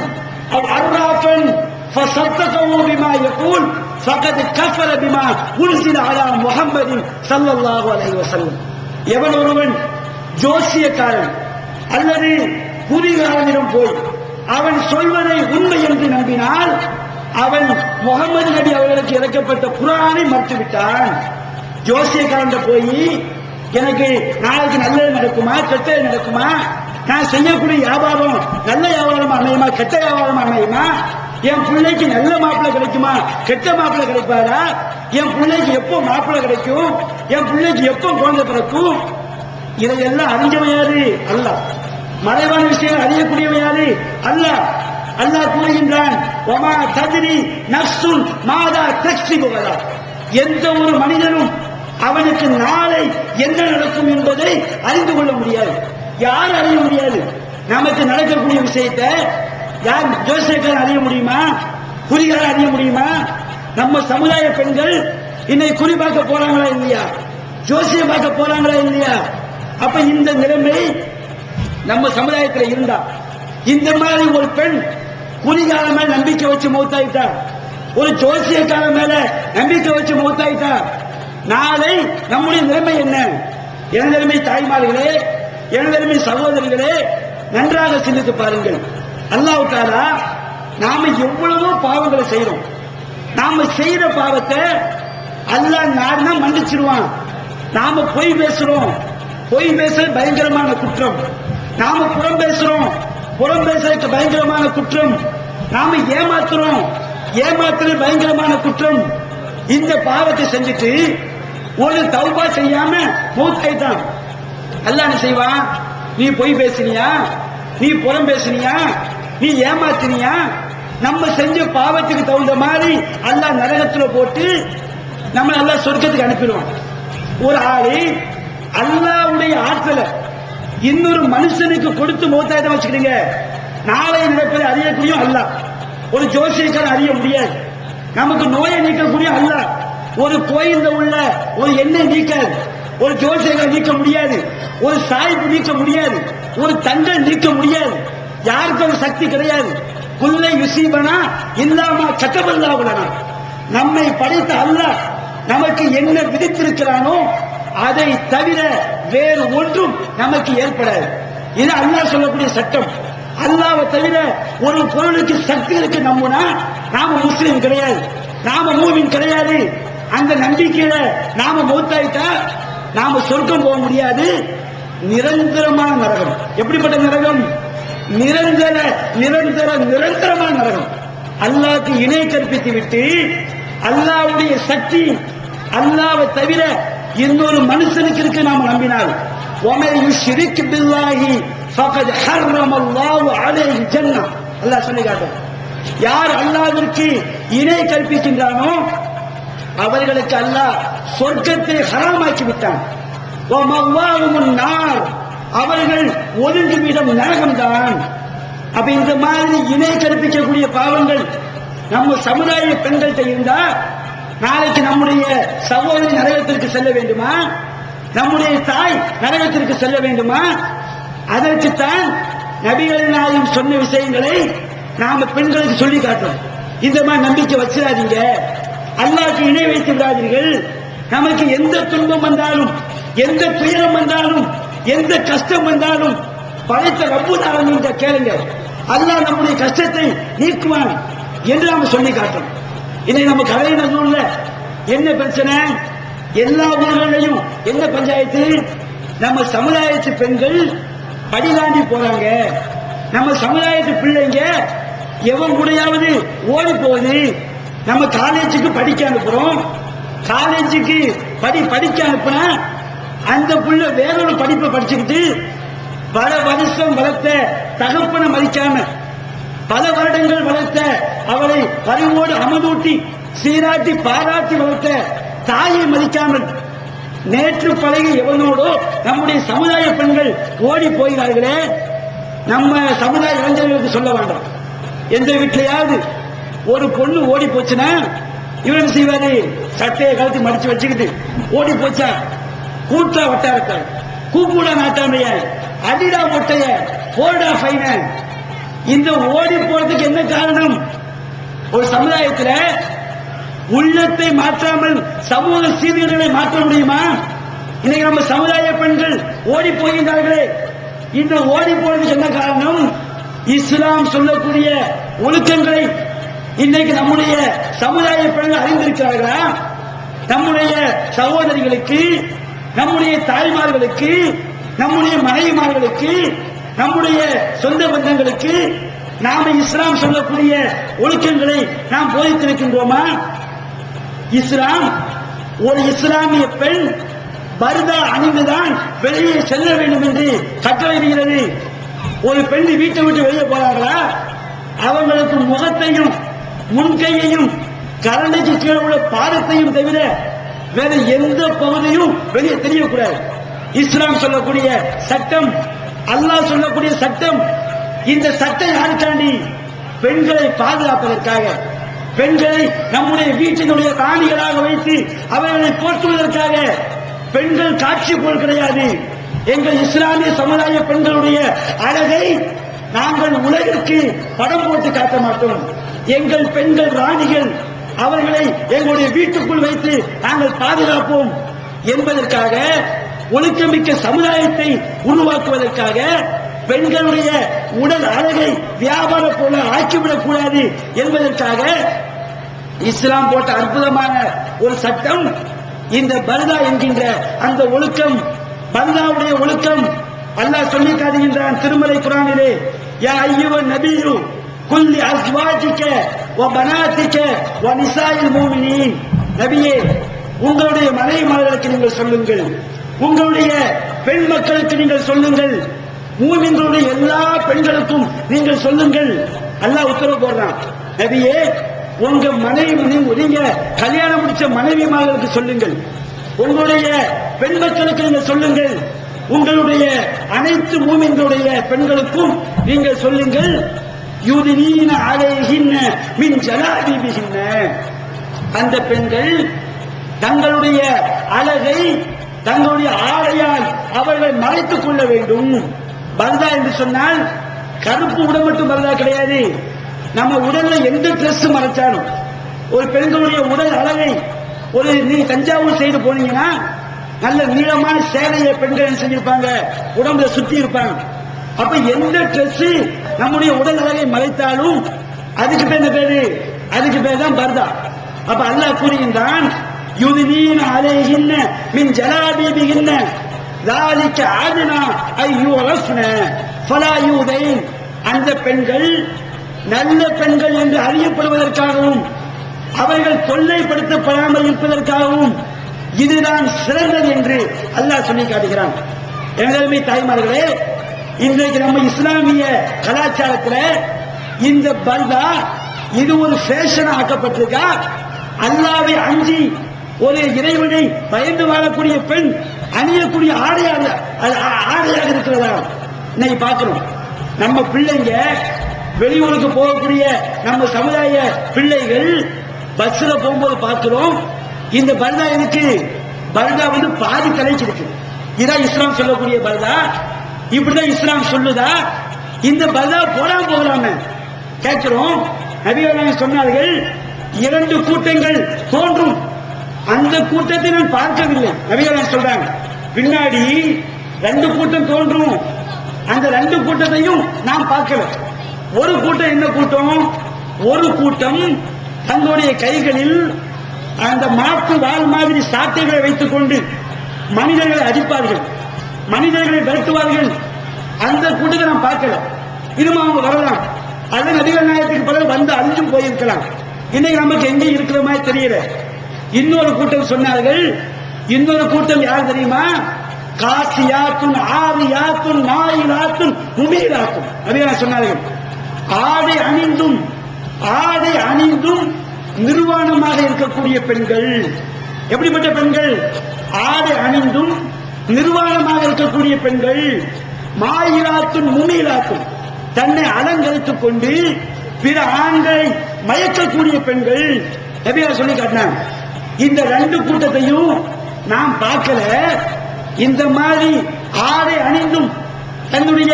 அவ் அர்ராஃபன் ஃபஸத்தகஹு பிமா யகூல் ஃபகத் கஃபர பிமா உன்ஸில அலா முஹம்மதின் ஸல்லல்லாஹு அலைஹி வஸல்லம். எவன் ஒருவன் ஜோசியக்காரன் அல்லது புரிகாரனிடம் போய் அவன் சொல்வதை உண்மை என்று நம்பினால் அவன் முகமது நபி அவர்களுக்கு இறக்கப்பட்ட குர்ஆனை மறுத்துவிட்டான். ஜோசியக்காரன் போய் எனக்கு நாளைக்கு நல்லது நடக்குமா கெட்டது நடக்குமா, நான் செய்யக்கூடிய வியாபாரம் நல்ல வியாபாரம் அமையுமா கெட்ட வியாபாரம் அமையுமா, என் பிள்ளைக்கு நல்ல மாப்பிள்ளை கிடைக்குமா கெட்ட மாப்பிள்ளை கிடைப்பாரா, என் பிள்ளைக்கு எப்போ மாப்பிள்ளை கிடைக்கும், என் பிள்ளைக்கு எப்போ குழந்தை பிறக்கும், இதையெல்லாம் அறிஞ்சவன் யாரு? அல்லாஹ். மறைவான விஷயம் அறியக்கூடியவன் யாரு? அல்லாஹ். அல்லாஹ் கூறுகின்றான், வமா தத்ரி நஃப்சுன் மாதா தக்ஸிபு கதா. எந்த ஒரு மனிதனும் அவனுக்கு நாளை என்ன நடக்கும் என்பதை அறிந்து கொள்ள முடியாது. யார் அறிய முடியாது? நமக்கு நடக்கக்கூடிய விஷயத்தை யார் ஜோசியக்காரன் அறிய முடியுமா? குறிகாரன் அறிய முடியுமா? நம்ம சமுதாய பெண்கள் இன்னைக்கு குறி பார்க்க போறாங்களா இல்லையா, ஜோசியம் பார்க்க போறாங்களா இல்லையா? அப்ப இந்த நிலைமை நம்ம சமுதாயத்தில் இருந்தா, இந்த மாதிரி ஒரு பெண் குறிகால மேல நம்பிக்கை வச்சு மௌத்தாயிட்டா, ஒரு ஜோசியக்கார மேல நம்பிக்கை வச்சு மௌத்தாயிட்டா, நாளை நம்முடைய நிலைமை என்ன? எனதருமை தாய்மார்களே, எனதருமை சகோதரிகளே, நன்றாக சிந்தித்து பாருங்கள். அல்லாஹ் தஆலா நாம எவ்வளவோ பாவங்களை செய்யறோம். நாம செய்யற பாவத்தை அல்லாஹ் நாடுனா மன்னிச்சிடுவான். நாம பொய் பேசுறோம், பொய் பேசுறது பயங்கரமான குற்றம். நாம புறம் பேசுறோம், புறம் பேசுறதுக்கு பயங்கரமான குற்றம். நாம ஏமாத்துறோம், ஏமாத்துறது பயங்கரமான குற்றம். இந்த பாவத்தை செஞ்சுட்டு ஒரு தௌபா செய்யாம மௌத்தாயிட்டான். அல்லாஹ் என்ன செய்வான்? நீ பொய் பேசினியா, நீ புறம் பேசினியா, நீ ஏமாத்தினியா, நம்ம செஞ்ச பாவத்துக்கு தகுந்த மாதிரி அல்லாஹ் நரகத்துல போட்டு நம்ம அல்லாஹ் சொர்க்கத்துக்கு அனுப்பிடுவான். ஒரு ஆளு அல்லாஹ்வுடைய ஆற்றலை இன்னொரு மனுஷனுக்கு கொடுத்து மௌத்தாயிட்ட வச்சுக்கிடுங்க, நாளை நடப்பதை அறியக்கூடிய அல்லாஹ். ஒரு ஜோசியக்காரன் அறிய முடியாது. நமக்கு நோயை நீக்கக்கூடிய அல்லாஹ். ஒரு கோயில்ல உள்ள ஒரு எண்ணெய் நீக்காது, ஒரு ஜோசியக்காரன் நீக்க முடியாது, ஒரு சாய்ப்பு நீக்க முடியாது, ஒரு தங்கம் நீக்க முடியாது. யாருக்கு ஒரு சக்தி கிடையாது. குல்லை யுசீபனா இல்லாமா கத்தபல்லாவுலனா. நம்மை படைத்த அல்லாஹ் நமக்கு என்ன விதித்திருக்கிறானோ அதை தவிர வேறு ஒன்றும் நமக்கு ஏற்படாது. இது அல்லாஹ் சொல்லக்கூடிய சட்டம். அல்லாஹ்வை தவிர ஒரு பொருளுக்கு சக்தி இருக்கு நம்பினா நாம முஸ்லிம் கிடையாது, நாம மூமின் கிடையாது. அந்த நம்பிக்கையில நாம மௌத்தாயிட்டா நாம சொர்க்கம் போக முடியாது. நிரந்தரமான நரகம். எப்படிப்பட்ட நரகம்? நிரந்தர நிரந்தர நிரந்தரமான நரகம். அல்லாஹ்க்கு இணை கற்பித்து விட்டு அல்லாஹ்வுடைய சக்தி அல்லாஹ்வை தவிர இன்னொரு மனுஷனுக்கு இருக்கு நாம நம்பினால், وَمَنْ يُشْرِكْ بِاللَّهِ فَقَدْ حَرَّمَ اللَّهُ عَلَيْهِ الْجَنَّةَ. அல்லாஹ் சொல்லி காட்டும், யார் அல்லாஹ்விற்கு இணை கற்பிக்கின்றானோ அவர்களுக்கு அல்லாஹ் சொர்க்கத்தை ஹராமாக்கி விட்டான். وَمَأْوَاهُمُ النَّارُ. அவர்கள் ஒதுங்குமிடம் நரகம்தான். அப்ப இந்த மாதிரி இணை கற்பிக்கக்கூடிய பாவங்கள் நம்ம சமுதாய பெண்கள்கிட்ட இருந்தா நாளைக்கு நம்முடைய சகோதரி நரகத்திற்கு செல்ல வேண்டுமா? நம்முடைய தாய் நரகத்திற்கு செல்ல வேண்டுமா? அதற்குத்தான் நபிகள் நாயகம் சொன்ன விஷயங்களை நாம பெண்களுக்கு சொல்லி காட்டுறோம். இந்த மாதிரி நம்பிக்கை வச்சிடாதீங்க, அல்லாஹ்க்கு இணை வைத்து விடாதீர்கள். நமக்கு எந்த துன்பம் வந்தாலும், எந்த துயரம் வந்தாலும், எந்த கஷ்டம் வந்தாலும் படைத்த ரப்புல் ஆலமீன் கேளுங்க, அல்லாஹ் நம்முடைய கஷ்டத்தை நீக்குவான் என்று நாம சொல்லி காட்டுறோம். இன்னைக்கு நம்ம கலைஞர்ல என்ன பிரச்சனை? எல்லா ஊர்களிலையும் என்ன பஞ்சாயத்து? நம்ம சமுதாயத்து பெண்கள் படிதாண்டி போறாங்க, நம்ம சமுதாயத்து பிள்ளைங்க எவன் கூடயாவது ஓடி போகுது. நம்ம காலேஜுக்கு படிக்க அனுப்புறோம், காலேஜுக்கு படிக்க அனுப்புனா அந்த புள்ள வேறொரு படிப்பை படிச்சுக்கிட்டு பல வருஷம் வளர்த்த தகப்பனை மதிக்காம, பல வருடங்கள் வளர்த்த அவளை பரிவோடு அமதூட்டி சீராட்டி பாராட்டி வளர்த்த தாயை மதிக்காமல் நேற்று பழகி எவனோடோ நம்முடைய சமுதாய பெண்கள் ஓடி போகிறார்களே. நம்ம சமுதாய இளைஞர்களுக்கு சொல்ல வேண்டாம், எந்த வீட்டிலையாவது ஒரு பொண்ணு ஓடி போச்சுன்னா இவன் செய்வாரு, சட்டையை கழுத்து மடிச்சு வச்சுக்கிட்டு ஓடி போச்சா கூட்டா வட்டாரத்தை கூக்கூட நாட்டாமைய அடிடா மொட்டைய போடா ஃபைன. இந்த ஓடி போறதுக்கு என்ன காரணம்? ஒரு சமுதாயத்தில் உள்ளத்தை மாற்றாமல் சமூக சீர்கேடுகளை மாற்ற முடியுமா? இன்னைக்கு நம்ம சமுதாய பெண்கள் ஓடி போகின்றார்களே, இந்த ஓடி போறதுக்கு என்ன காரணம்? இஸ்லாம் சொல்லக்கூடிய ஒழுக்கங்களை இன்னைக்கு நம்முடைய சமுதாய பெண்கள் அறிந்திருக்கிறார்களா? நம்முடைய சகோதரிகளுக்கு, நம்முடைய தாய்மார்களுக்கு, நம்முடைய மனைவிமார்களுக்கு, நம்முடைய சொந்த பந்தங்களுக்கு நாம இஸ்லாம் சொல்லக்கூடிய ஒழுக்கங்களை நாம் போதித்திருக்கின்றோமா? இஸ்லாம், ஒரு இஸ்லாமிய பெண் பர்தா அணிந்துதான் வெளியே செல்ல வேண்டும் என்று கட்டளையிடுகிறது. ஒரு பெண் வீட்டை விட்டு வெளியே போறாங்களா, அவங்களுக்கு முகத்தையும் முன்கையையும் கரண்டைக்கு கீழே உள்ள பாதத்தையும் தவிர வேற எந்த பகுதியும் வெளியே தெரியக்கூடாது. இஸ்லாம் சொல்லக்கூடிய சட்டம், அல்லாஹ் சொல்லக்கூடிய சட்டம். இந்த சட்டம் யாருக்காண்டி? பெண்களை பாதுகாப்பதற்காக, பெண்களை நம்முடைய வீட்டினுடைய ராணிகளாக வைத்து அவர்களை போற்றுவதற்காக. பெண்கள் காட்சி போல் கிடையாது. எங்கள் இஸ்லாமிய சமுதாய பெண்களுடைய அழகை நாங்கள் உலகிற்கு படம் போட்டு காட்ட மாட்டோம். எங்கள் பெண்கள் ராணிகள், அவர்களை எங்களுடைய வீட்டுக்குள் வைத்து நாங்கள் பாதுகாப்போம் என்பதற்காக, ஒழுக்கமிக்க சமுதாயத்தை உருவாக்குவதற்காக, பெண்களுடைய உடல் அழகை வியாபார போல ஆக்கிவிடக் கூடாது என்பதற்காக இஸ்லாம் போட்ட அற்புதமான ஒரு சட்டம் இந்த பர்தா என்கின்ற அந்த ஒழுக்கம். பர்தாவுடைய ஒழுக்கம் அல்லாஹ் சொல்லி காட்டுகின்றான் திருமலை குர்ஆனிலே, யா அய்யுஹன் நபியு குல்லி அஸ்வாஜிக வ பனாதிக வ நிசாஇல் முஃமினீன். நபியே, உங்களுடைய மனைவிமார்களுக்கு நீங்கள் சொல்லுங்கள், உங்களுடைய பெண் மக்களுக்கு நீங்கள் சொல்லுங்கள், மூமின்களுடைய எல்லா பெண்களுக்கும் நீங்கள் சொல்லுங்கள். அல்லாஹ் உத்தரவு போடுறான், நபியே உங்க மனைவி, நீங்க கல்யாணம் முடிச்ச மனைவிமார்களுக்கு சொல்லுங்கள், உங்களுடைய பெண் மக்களுக்கு நீங்கள் சொல்லுங்கள், உங்களுடைய அனைத்து மூமின்களுடைய பெண்களுக்கும் நீங்கள் சொல்லுங்கள், யுதினீன அலைஹின்ன மின் ஜலாபிபிஹின்ன. அந்த பெண்கள் தங்களுடைய அழகை தங்களுடைய ஆடையால் அவர்கள் மறைத்துக் கொள்ள வேண்டும். பர்தா என்று சொன்னால் கருப்பு உடல் மட்டும் பர்தா கிடையாது. நம்ம உடல்ல எந்த டிரெஸ் மறைச்சாலும், ஒரு பெண்களுடைய உடல் அழகை, ஒரு நீ தஞ்சாவூர் சைடு போனீங்கன்னா நல்ல நீளமான சேலையை பெண்கள் செஞ்சிருப்பாங்க, உடம்புல சுத்தி இருப்பாங்க. அப்ப எந்த டிரெஸ் நம்முடைய உடல் அழகை மறைத்தாலும் அதுக்கு பேர் என்ன பேரு? அதுக்கு பேர் தான் பர்தா. அப்ப அல்லாஹ் கூறுகின்றான், யுதினீன அலைஹின்ன மின் ஜலாபிபிஹின்ன ذلك عدنا أن يعرفن فلا يؤذين. அந்த பெண்கள் நல்ல பெண்கள் என்று அறியப்படுவதற்காகவும் அவர்கள் தொல்லைப்படுத்தப்படாமல் இருப்பதற்காகவும் இதுதான் சிறந்தது என்று அல்லாஹ் சொல்லி காட்டுகிறான். எனதருமை தாய்மார்களே, இன்றைக்கு நம்ம இஸ்லாமிய கலாச்சாரத்தில் இந்த பர்தா இது ஒரு ஃபேஷன் ஆக்கப்பட்டிருக்கா? அல்லாஹ்வை அஞ்சி ஒரு இறைவனை பயந்து வாழக்கூடிய பெண் அணியக்கூடிய ஆடையாக இருக்கிறதா? இன்னைக்கு பார்க்கிறோம், நம்ம பிள்ளைங்க வெளியூருக்கு போகக்கூடிய நம்ம சமுதாய பிள்ளைகள் பஸ்ல போகும்போது பார்க்கிறோம், இந்த பர்தா எனக்கு பர்தா வந்து பாதி தலைக்கு இருக்கு. இதான் இஸ்லாம் சொல்லக்கூடிய பர்தா. இப்படிதான் இஸ்லாம் சொல்லுதா? இந்த பர்தா போடாம போகலாம கேட்கிறோம். நபிகள் சொன்னார்கள், 2 கூட்டங்கள் தோன்றும், அந்த கூட்டத்தை நான் பார்க்கவில்லை. நபிகள் சொல்றாங்க, பின்னாடி 2 கூட்டம் தோன்றும், அந்த 2 கூட்டத்தையும் நான் பார்க்கல. ஒரு கூட்டம் என்ன கூட்டம்? ஒரு கூட்டம் தங்களுடைய கைகளில் அந்த மாட்டு வால் மாதிரி சாட்டைகளை வைத்துக் கொண்டு மனிதர்களை அடிப்பார்கள், மனிதர்களை விரட்டுவார்கள். அந்த கூட்டத்தை நான் பார்க்கல. இன்னும் அவங்க வரலாம். அது நபிகள் நாயகத்துக்கு பிறகு வந்து அழிஞ்சும் போயிருக்கலாம். இன்னைக்கு நமக்கு எங்கே இருக்கிற மாதிரி தெரியல. இன்னொரு கூட்டம் சொன்னார்கள். இன்னொரு கூட்டம் யார் தெரியுமா? காசியாத்துன் ஆரியாத்துன் நாயிலாத்துன் முமீராத்துன். நபிகள் சொன்னார்கள், ஆடை அணிந்தும் நிர்வாணமாக இருக்கக்கூடிய பெண்கள். எப்படிப்பட்ட பெண்கள்? ஆடை அணிந்தும் நிர்வாணமாக இருக்கக்கூடிய பெண்கள். மாயிலாத்துன் முமீலாத்துன், தன்னை அலங்கரித்துக் கொண்டு பிற ஆண்களை மயக்கக்கூடிய பெண்கள். நபிகள் சொல்லி காட்டினாங்க. இந்த 2 கூட்டத்தையும் நாம் பார்க்கல. இந்த மாதிரி ஆடை அணிந்தும் தன்னுடைய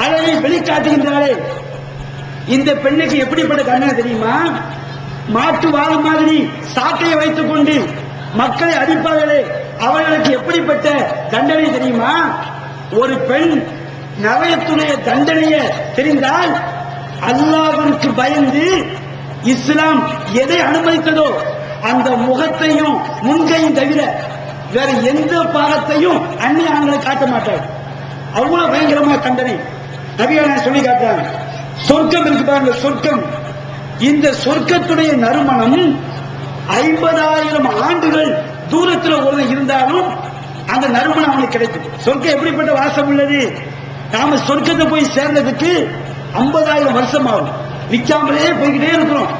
அழகை வெளிக்காட்டுகின்றாரே, இந்த பெண்ணுக்கு எப்படிப்பட்ட தண்டனை தெரியுமா? மாட்டு வாழ மாதிரி சாட்டையை வைத்துக் கொண்டு மக்களை அடிப்பார்களே, அவர்களுக்கு எப்படிப்பட்ட தண்டனை தெரியுமா? ஒரு பெண் நரகத்துடைய தண்டனையை தெரிந்தால் அல்லாஹ்வுக்கு பயந்து இஸ்லாம் எதை அனுமதித்ததோ அந்த முகத்தையும் முன்கையும் தவிர வேற எந்த பாகத்தையும் அந்நிய ஆண்களை காட்ட மாட்டார். அவ்வளவு பயங்கரமான தண்டனை நபிகள் சொல்லி காட்டுறாங்க. சொர்க்கம் இருக்கு பாருங்க, சொர்க்கம். இந்த சொர்க்கத்துடைய நறுமணம் 50,000 ஆண்டுகள் தூரத்தில் ஒருவர் இருந்தாலும் அந்த நறுமணம் அவனுக்கு கிடைக்கும். சொர்க்கம் எப்படிப்பட்ட வாசம் உள்ளது! நாம சொர்க்கத்தை போய் சேர்ந்ததுக்கு 50,000 வருஷம் ஆகும். நிற்காமலே போய்கிட்டே இருக்கிறோம்.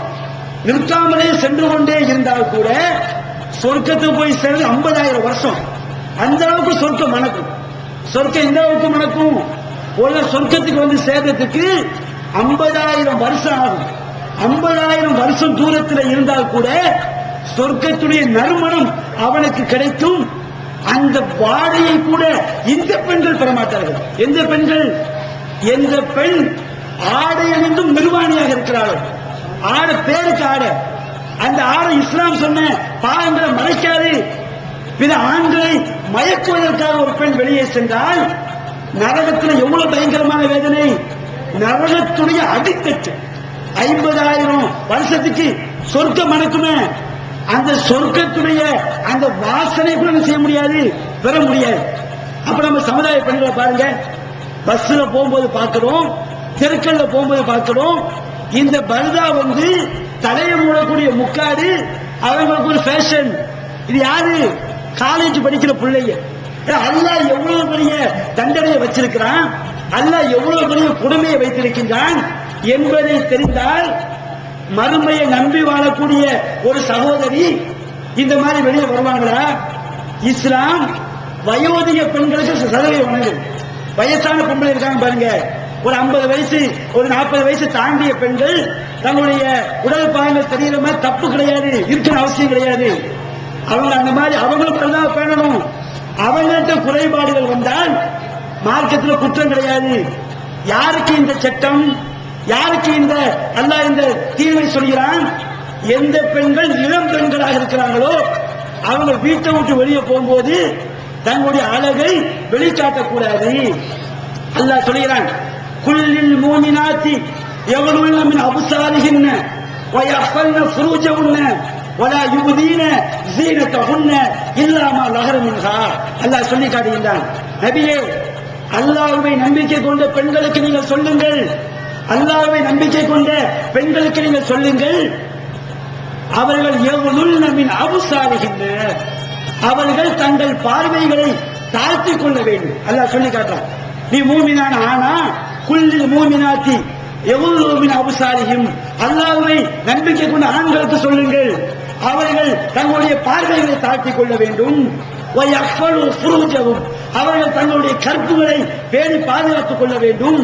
நிற்காமலே சென்று கொண்டே இருந்தால் கூட சொர்க்கத்துக்கு போய் சேர்ந்து 50,000 வருஷம். அந்த அளவுக்கு சொர்க்கம் மணக்கும். சொர்க்கம் எந்த அளவுக்கு மணக்கும்? ஒரு சொர்க்கத்துக்கு வந்து சேர்றதுக்கு 50,000 வருஷம் ஆகும். 50,000 வருஷம் தூரத்தில் இருந்தால் கூட சொர்க்கத்துடைய நறுமணம் அவனுக்கு கிடைக்கும். அந்த வாடையை கூட இந்த பெண்கள் பெறமாட்டார்கள். எந்த பெண்கள்? எந்த பெண் ஆடை அணிந்தும் நிர்வாணியாக இருக்கிறார்கள். ஆடை பேருக்கு ஆடை. அந்த ஆடை இஸ்லாம் சொன்ன பாவங்களை மறைக்காது. பிற ஆண்களை மயக்குவதற்காக ஒரு பெண் வெளியே சென்றால் நரகத்தில் எவ்வளவு பயங்கரமான வேதனை! நரகத்துடைய அடித்தட்டு 50,000 வருஷத்துக்கு சொர்க்கம் மணக்குமே, அந்த சொர்க்கத்துடைய அந்த வாசனை கூட செய்ய முடியாது, பெற முடியாது. அப்ப நம்ம சமுதாய பெண்களை பாருங்க, பஸ்ல போகும்போது பார்க்கிறோம், தெருக்கல்ல போகும்போது பார்க்கிறோம். இந்த பர்தா வந்து தலையை மூடக்கூடிய முக்காடு அவங்களுக்கு ஒரு ஃபேஷன். இது யாரு? காலேஜ் படிக்கிற பிள்ளைங்க. அல்லாஹ் எவ்வளவு பெரிய தண்டனையை வச்சிருக்கிறான், அல்லாஹ் எவ்வளவு பெரிய கொடுமையை வைத்திருக்கின்றான் என்பதை தெரிந்தால் மறுமையை நம்பி வாழக்கூடிய ஒரு சகோதரி இந்த மாதிரி வெளியே வருவாங்களா? இஸ்லாம் வயோதிக பெண்களுக்கு சதவீதம் வழங்குது. வயசான பெண்கள் இருக்காங்க பாருங்க, ஒரு 50 வயசு ஒரு 40 வயசு தாண்டிய பெண்கள் தங்களுடைய உடல் பாகங்கள் தெரியற மாதிரி தப்பு கிடையாது, இருக்கிற அவசியம் கிடையாது. அவங்க அந்த மாதிரி அவங்களும் தான் பேணணும். அவங்கள்ட்ட குறைபாடுகள் வந்தால் மார்க்கத்தில் குற்றம் கிடையாது. யாருக்கு இந்த சட்டம்? யாருக்கு இந்த அல்லாஹ் இந்த தீர்வை சொல்கிறான்? எந்த பெண்கள் இளம் பெண்களாக இருக்கிறாங்களோ அவங்க வீட்டை விட்டு வெளியே போகும்போது தங்களுடைய அழகை வெளிக்காட்டக்கூடாது. அல்லாஹ் சொல்கிறான், குல்லில் மூமினாத்தி யகுலுன மின் அப்சாரிஹின்ன வயஹ்ஃபல்ன ஃபுரூஜஹுன்ன வலா யுப்தீன ஸீனத்தஹுன்ன இல்லா மா லஹர மின்ஹா. அல்லாஹ் சொல்லி காட்டுகிறான், நபியே, அல்லாஹ்வை நம்பிக்கை கொண்ட பெண்களுக்கு நீங்கள் சொல்லுங்கள், அல்லாஹ்வை நம்பிக்கை கொண்ட பெண்களுக்கு நீங்கள் சொல்லுங்கள், அவர்கள் யகுலுன மின் அப்சாரிஹின்ன, அவர்கள் தங்கள் பார்வைகளை தாழ்த்திக் கொள்ள வேண்டும். அல்லாஹ் சொல்லி காட்டுறான். நீ மூமினான ஆனா குல்லில் மூமினாத்தி யகுலுன மின் அப்சாரிஹிம், அல்லாஹ்வை நம்பிக்கை கொண்ட ஆண்களுக்கு சொல்லுங்கள், அவர்கள் தங்களுடைய பார்வைகளை தாழ்த்திக் கொள்ள வேண்டும். வயஹ்ஃபலு ஃபுரூஜஹும், அவர்கள் தங்களுடைய கற்புகளை பேணி பாதுகாத்துக் கொள்ள வேண்டும்.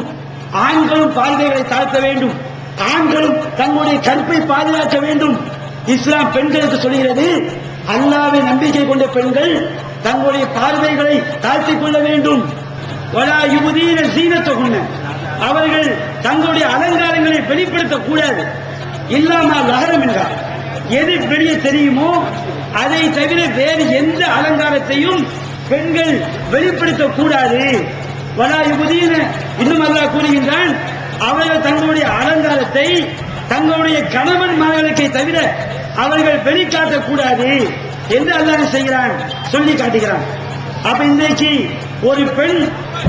ஆண்களும் பார்வைகளை தாழ்த்த வேண்டும், ஆண்களும் தங்களுடைய கற்பை பாதுகாக்க வேண்டும். இஸ்லாம் பெண்களுக்கு சொல்கிறது, அல்லாஹ்வை நம்பிக்கை கொண்ட பெண்கள் தங்களுடைய பார்வைகளை தாழ்த்திக் கொள்ள வேண்டும். வலா யுபதீன ஸீனத்தஹுன்ன, அவர்கள் தங்களுடைய அலங்காரங்களை வெளிப்படுத்தக் கூடாது. இல்லாம லஹரம் என்றார், எது வெளியே தெரியுமோ அதை தவிர வேறு எந்த அலங்காரத்தையும் பெண்கள் வெளிப்படுத்தக் கூடாது. வலா யுபதீன, இன்னும் அல்லாஹ் கூறுகின்றான், அவர்கள் தங்களுடைய அலங்காரத்தை தங்களுடைய கணவன் மகளுக்கை தவிர அவர்கள் வெளிக்காட்டக் கூடாது என்று அல்லாஹ் செய்கிறான், சொல்லி காட்டுகிறான். அப்ப இன்றைக்கு ஒரு பெண்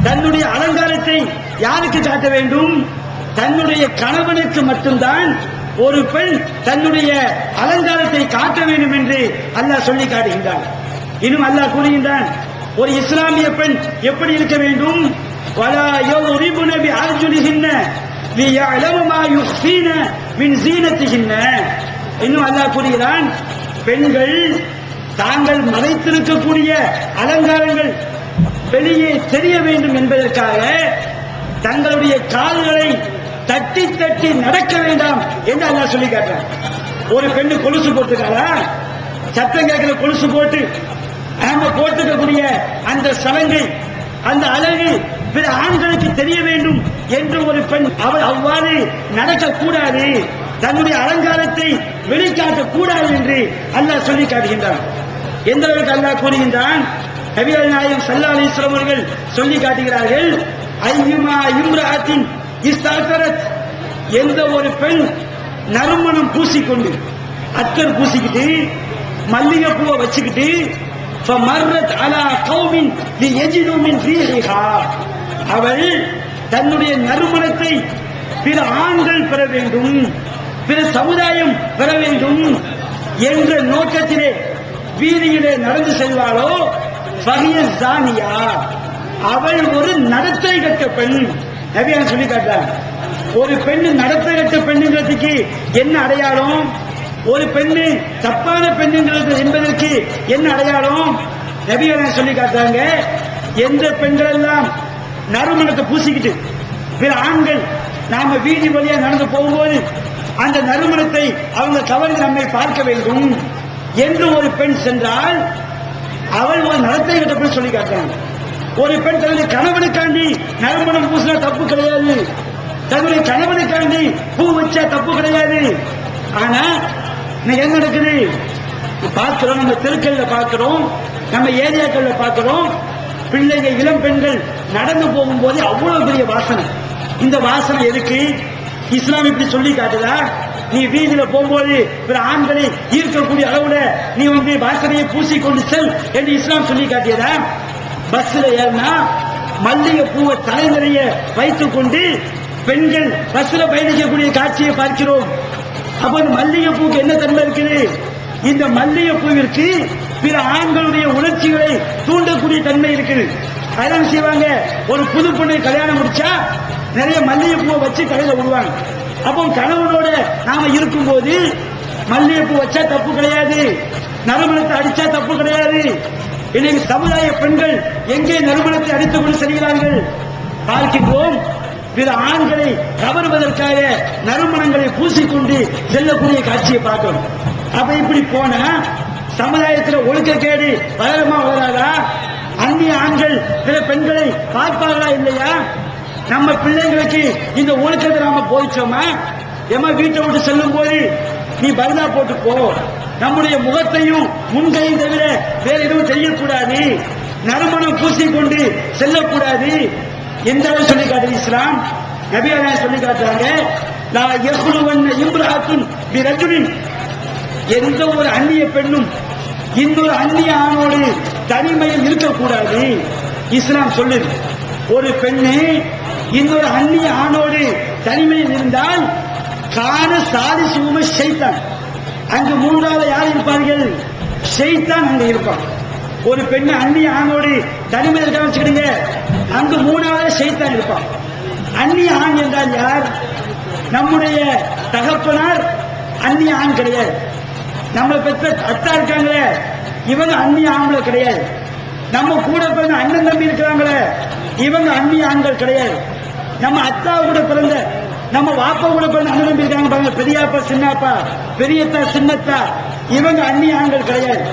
தன்னுடைய அலங்காரத்தை யாருக்கு காட்ட வேண்டும்? தன்னுடைய கணவனுக்கு மட்டும்தான் ஒரு பெண் தன்னுடைய அலங்காரத்தை காட்ட வேண்டும் என்று அல்லாஹ் சொல்லி காட்டுகின்றான். இன்னும் அல்லாஹ் கூறுகின்றான், ஒரு இஸ்லாமிய பெண் எப்படி இருக்க வேண்டும்? வலா யضربن بأرجلهن ليعلم ما يخفين من زينتهن. இன்னும் அல்லாஹ் கூறுகிறான், பெண்கள் தாங்கள் மறைத்திருக்கக்கூடிய அலங்காரங்கள் வெளியே தெரிய வேண்டும் என்பதற்காக தங்களுடைய கால்களை தட்டி தட்டி நடக்க வேண்டாம் என்று அல்லாஹ் சொல்லி காட்டுறான். ஒரு பெண்ணு கொலுசு போட்டுக்காரா, சத்தம் கேட்கிற கொலுசு போட்டு அவங்க போட்டுக்கக்கூடிய அந்த சலங்கை, அந்த அழகு பிற ஆண்களுக்கு தெரிய வேண்டும் என்று ஒரு பெண் அவள் அவ்வாறு நடக்கக்கூடாது, தன்னுடைய அலங்காரத்தை வெளிக்காட்ட கூடாது என்று அல்லாஹ் சொல்லி காட்டுகின்றான். எந்த அளவுக்கு அல்லாஹ் கூறுகின்றான்? நபிகள் நாயகம் ஸல்லல்லாஹு அலைஹி வஸல்லம் அவர்கள் சொல்லி காட்டுகிறார்கள், ஐயுமா இம்ராத்தின் இஸ்தாகரத், எந்த ஒரு பெண் நறுமணம் பூசிக்கொண்டு, அத்தர் பூசிக்கிட்டு, மல்லிகைப்பூவை வச்சுக்கிட்டு, ஃபமர்ரத் அலா கௌமின் லியஜிது மின் ரீஹிஹா, அவள் தன்னுடைய நறுமணத்தை பிற ஆண்கள் பெற வேண்டும், பிற சமுதாயம் பெற வேண்டும் என்ற நோக்கத்திலே வீதியிலே நடந்து செல்வாளோ ஃபஹிய ஸானியா, அவள் ஒரு நடத்தை கட்ட பெண். நபியான் சொல்லி காட்டார், ஒரு பெண்ணு நடத்தை கட்ட பெண்ணுங்கிறதுக்கு என்ன அடையாளம்? ஒரு பெண்ணு தப்பான பெண்ணுங்கிறது என்பதற்கு என்ன அடையாளம்? நபியான் சொல்லி காட்டுறாங்க, எந்த பெண்கள் எல்லாம் நறுமணத்தை பூசிக்கிட்டு பிற ஆண்கள் நாம வீதி வழியா நடந்து போகும்போது அந்த நறுமணத்தை அவங்க கவர்ந்து நம்மை பார்க்க வேண்டும் என்று ஒரு பெண் சென்றால் அவள் ஒரு நடத்தை கட்ட பெண் சொல்லி காட்டுறாங்க. ஒரு பெண் தன்னுடைய கணவனுக்காண்டி நறுமணம் பூசினா தப்பு கிடையாது, தன்னுடைய கணவனுக்காண்டி பூ வச்சா தப்பு கிடையாது. ஆனா இன்னைக்கு என்ன நடக்குது பார்க்கிறோம், நம்ம தெருக்கள்ல பார்க்கிறோம், நம்ம ஏரியாக்கள்ல பார்க்கிறோம், பிள்ளைகள் இளம் பெண்கள் நடந்து போகும்போது அவ்வளவு பெரிய வாசனை. இந்த வாசனை எதுக்கு? இஸ்லாம் இப்படி சொல்லி காட்டுதா? நீ வீதியில போகும்போது பிற ஆண்களை ஈர்க்கக்கூடிய அளவுல நீ வந்து வாசனையை பூசிக்கொண்டு செல் என்று இஸ்லாம் சொல்லி காட்டியதா? பஸ்ல ஏறினா மல்லிகை பூவை தலை நிறைய வைத்துக் கொண்டு பெண்கள் பஸ்ல பயணிக்கக்கூடிய காட்சியை பார்க்கிறோம். அப்ப மல்லிகை பூக்கு என்ன தன்மை இருக்குது? இந்த மல்லிகை பூவிற்கு பிற ஆண்களுடைய உணர்ச்சிகளை தூண்டக்கூடிய தன்மை இருக்குது. அதெல்லாம் செய்வாங்க, ஒரு புது பொண்ணை கல்யாணம் முடிச்சா நிறைய மல்லிகை பூவை வச்சு கடையில விடுவாங்க. அப்போ கணவனோட நாம இருக்கும்போது மல்லிகை பூ வச்சா தப்பு கிடையாது, நறுமணத்தை அடிச்சா தப்பு கிடையாது. இன்னைக்கு சமுதாய பெண்கள் எங்கே நறுமணத்தை அடித்துக் கொண்டு செல்கிறார்கள் பார்க்கின்றோம். பிற ஆண்களை கவர்வதற்காக நறுமணங்களை பூசிக்கொண்டு செல்லக்கூடிய காட்சியை பார்க்கிறோம். அப்ப இப்படி போன சமுதாயத்தில் ஒழுக்கக்கேடு வளருமா வளராதா? அந்நிய ஆண்கள் பிற பெண்களை பார்ப்பார்களா இல்லையா? நம்ம பிள்ளைங்களுக்கு இந்த ஒழுக்கத்தை நாம போதிச்சோமா? ஏமா வீட்டை விட்டு செல்லும் போது நீ பர்தா போட்டு போ, நம்முடைய முகத்தையும் முன்கையும் தவிர வேற எதுவும் தெரியக்கூடாது, நறுமணம் பூசிக்கொண்டு செல்லக்கூடாது எந்த அளவு சொல்லி காட்டுது இஸ்லாம். நபியா சொல்லி காட்டுறாங்க, லா யஹ்லுவன்ன இம்ராத்துன் பிரஜுலின், எந்த ஒரு அந்நிய பெண்ணும் இன்னொரு அந்நிய ஆணோடு தனிமையில் இருக்கக்கூடாது. இஸ்லாம் சொல்லுது, ஒரு பெண்ணு இன்னொரு அந்நிய ஆணோடு தனிமையில் இருந்தால் கான சாதி சும ஷைத்தான், அங்கு மூன்றாவது யார் இருப்பார்கள்? ஷைத்தான் அங்கு இருப்பான். ஒரு பெண்ணு அந்நிய ஆணோடு தனிமையில் இருக்க வச்சுக்கிடுங்க, அங்கு மூணாவது ஷைத்தான் இருப்பான். அந்நிய ஆண் என்றால் யார்? நம்முடைய தகப்பனார் அந்நிய ஆண் கிடையாது. நம்ம பெற்ற அத்தா இருக்காங்களே இவங்க அந்நிய ஆண்களை கிடையாது. நம்ம கூட பிறந்த அண்ணன் தம்பி இருக்கிறாங்களே இவங்க அந்நிய ஆண்கள் கிடையாது. நம்ம அத்தா கூட பிறந்த, நம்ம வாப்பா கூட பிறந்த அண்ணன் தம்பி இருக்காங்க பாருங்க, பெரியப்பா சின்னப்பா, பெரியத்தா சின்னத்தா, இவங்க அந்நிய ஆண்கள் கிடையாது.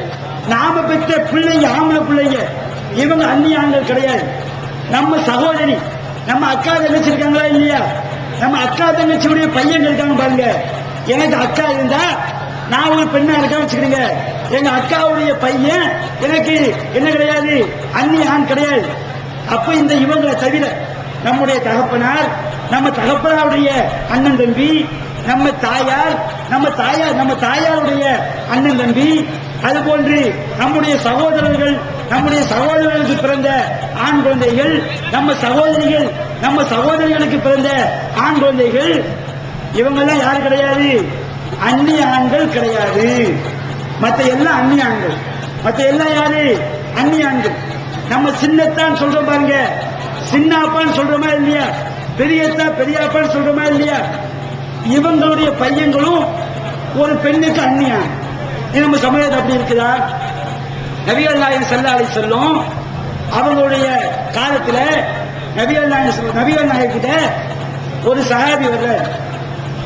நாம பெற்ற பிள்ளைங்க ஆம்பளை பிள்ளைங்க, இவங்க அந்நிய ஆண்கள் கிடையாது. நம்ம சகோதரி, நம்ம அக்கா தங்கச்சி இருக்காங்களா இல்லையா? நம்ம அக்கா தங்கச்சியுடைய பையன் இருக்காங்க பாருங்க. எனக்கு அக்கா இருந்தா நான் ஒரு பெண்ணா இருக்கா வச்சுக்கிறீங்க, எங்க அக்காவுடைய பையன் எனக்கு என்ன கிடையாது, அந்நிய ஆண் கிடையாது. அப்ப இந்த இவங்களை தவிர நம்முடைய தகப்பனார், நம்ம தகப்பனாருடைய அண்ணன் தம்பி, நம்ம தாயாருடைய அண்ணன் தம்பி, அதுபோன்று நம்முடைய சகோதரர்கள், நம்முடைய சகோதரர்களுக்கு பிறந்த ஆண் குழந்தைகள், நம்ம சகோதரிகளுக்கு பிறந்த ஆண் குழந்தைகள், இவங்கெல்லாம் யாரு கிடையாது, அந்நிய ஆண்கள் கிடையாது. மற்ற எல்லாம் அந்நிய ஆண்கள். மற்ற எல்லாம் யாரு, அந்நிய ஆண்கள். நம்ம சின்னத்தான் சொல்றோம் பாருங்க, சின்னாப்பான்னு சொல்றோமா இல்லையா, பெரியத்தா பெரியாப்பான்னு சொல்றோமா இல்லையா, இவங்களுடைய பையன்களும் ஒரு பெண்ணுக்கு அந்நியா. நம்ம சமூகத்தில் அப்படி இருக்குதா? நபிகள் நாயகம் ஸல்லல்லாஹு அலைஹி வஸல்லம் அவங்களுடைய காலத்துல நபிகள் நாயகத்திட்ட ஒரு சஹாபி வர்ற,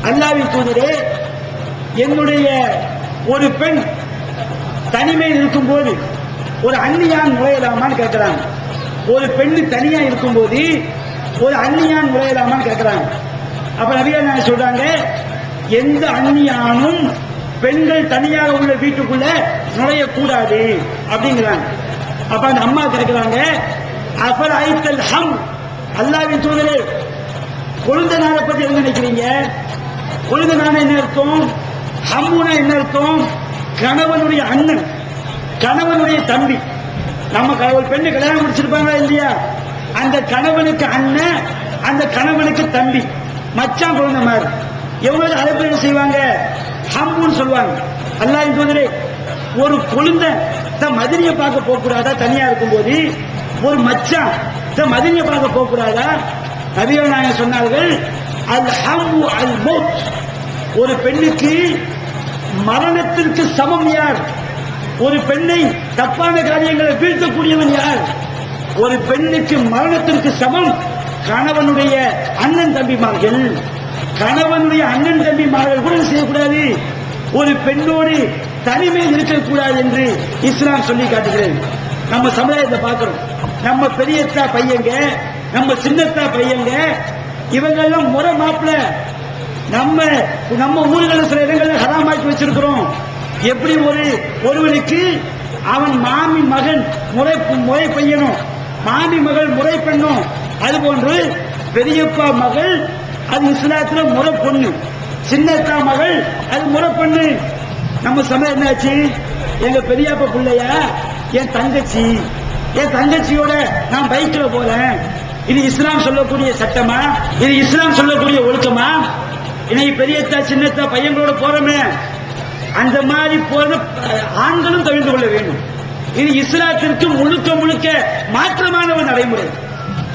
அல்லாஹ்வின் தூதரே, என்னுடைய ஒரு பெண் தனிமையில் இருக்கும் போது ஒரு அந்நியான் நுழையலாமான்னு கேட்கிறாங்க. ஒரு பெண்ணு தனியா இருக்கும் போது ஒரு அந்நியான் நுழையலாமான்னு கேட்கிறாங்க. அப்ப நபிகள் நாயகம் சொல்றாங்க, எந்த அந்நியானும் பெண்கள் தனியாக உள்ள வீட்டுக்குள்ள நுழையக்கூடாது அப்படிங்கிறாங்க. அப்ப அந்த அம்மா கேட்கிறாங்க, அஃபல் ஐத்தல் ஹம், அல்லாஹ்வின் தூதரே, கொழுந்த நாளை பத்தி என்ன நினைக்கிறீங்க? கொழுந்த நாளை என்ன அர்த்தம்? ஹம்முனா என்ன அர்த்தம்? கணவனுடைய அண்ணன், கணவனுடைய தம்பி. நம்ம ஒரு பெண்ணு கல்யாணம் முடிச்சிருப்பாங்களா இல்லையா, அந்த கணவனுக்கு அண்ணன், அந்த கணவனுக்கு தம்பி, மச்சான் குழந்தை மாதிரி. எவ்வளவு அழைப்பு என்ன செய்வாங்க, ஹம்முன்னு சொல்லுவாங்க. அல்லாஹ்வின் தூதரே, ஒரு கொழுந்த மதினியை பார்க்க போக கூடாதா? தனியா இருக்கும் போது ஒரு மச்சான் மதினியை பார்க்க போக கூடாதா? நபிகள் நாயகம் சொன்னார்கள், அல் ஹம்மு அல் மௌத், ஒரு பெண்ணுக்கு மரணத்திற்கு சமம் யார்? ஒரு பெண்ணை தப்பான காரியங்களை வீழ்த்தக்கூடியவன் யார்? ஒரு பெண்ணுக்கு மரணத்திற்கு சமம் கணவனுடைய அண்ணன் தம்பிமார்கள். கணவனுடைய அண்ணன் தம்பிமார்கள் கூட செய்யக்கூடாது, ஒரு பெண்ணோடு தனிமையில் இருக்கக்கூடாது என்று இஸ்லாம் சொல்லி காட்டுகிறது. நம்ம சமுதாயத்தை பார்க்கிறோம், நம்ம பெரியத்தா பையங்க, நம்ம சின்னத்தா பையங்க, இவங்கெல்லாம் முறை மாப்பிள்ள. நம்ம ஊர்களில் சில இடங்களில் ஹராமாக்கி வச்சிருக்கிறோம். எப்படி ஒருவனுக்கு அவன் மாமி மகன் முறை பையனும், மாமி மகள் முறை பெண்ணும், அதுபோன்று பெரியப்பா மகள் அது இஸ்லாத்துல முறை பொண்ணு, சின்னத்தா மகள் அது முறை பொண்ணு. நம்ம சமயம் என்னாச்சு, எங்க பெரியப்பா பிள்ளையா என் தங்கச்சியோட நான் பைக்ல போறேன். இது இஸ்லாம் சொல்லக்கூடிய சட்டமா? இது இஸ்லாம் சொல்லக்கூடிய ஒழுக்கமா? இன்னைக்கு பெரியத்தா சின்னத்தா பையங்களோட போறோமே, அந்த மாதிரி போற ஆண்களும் தவிர்த்து கொள்ள வேண்டும். இது இஸ்லாத்திற்கு முழுக்க மாற்றமான ஒரு நடைமுறை.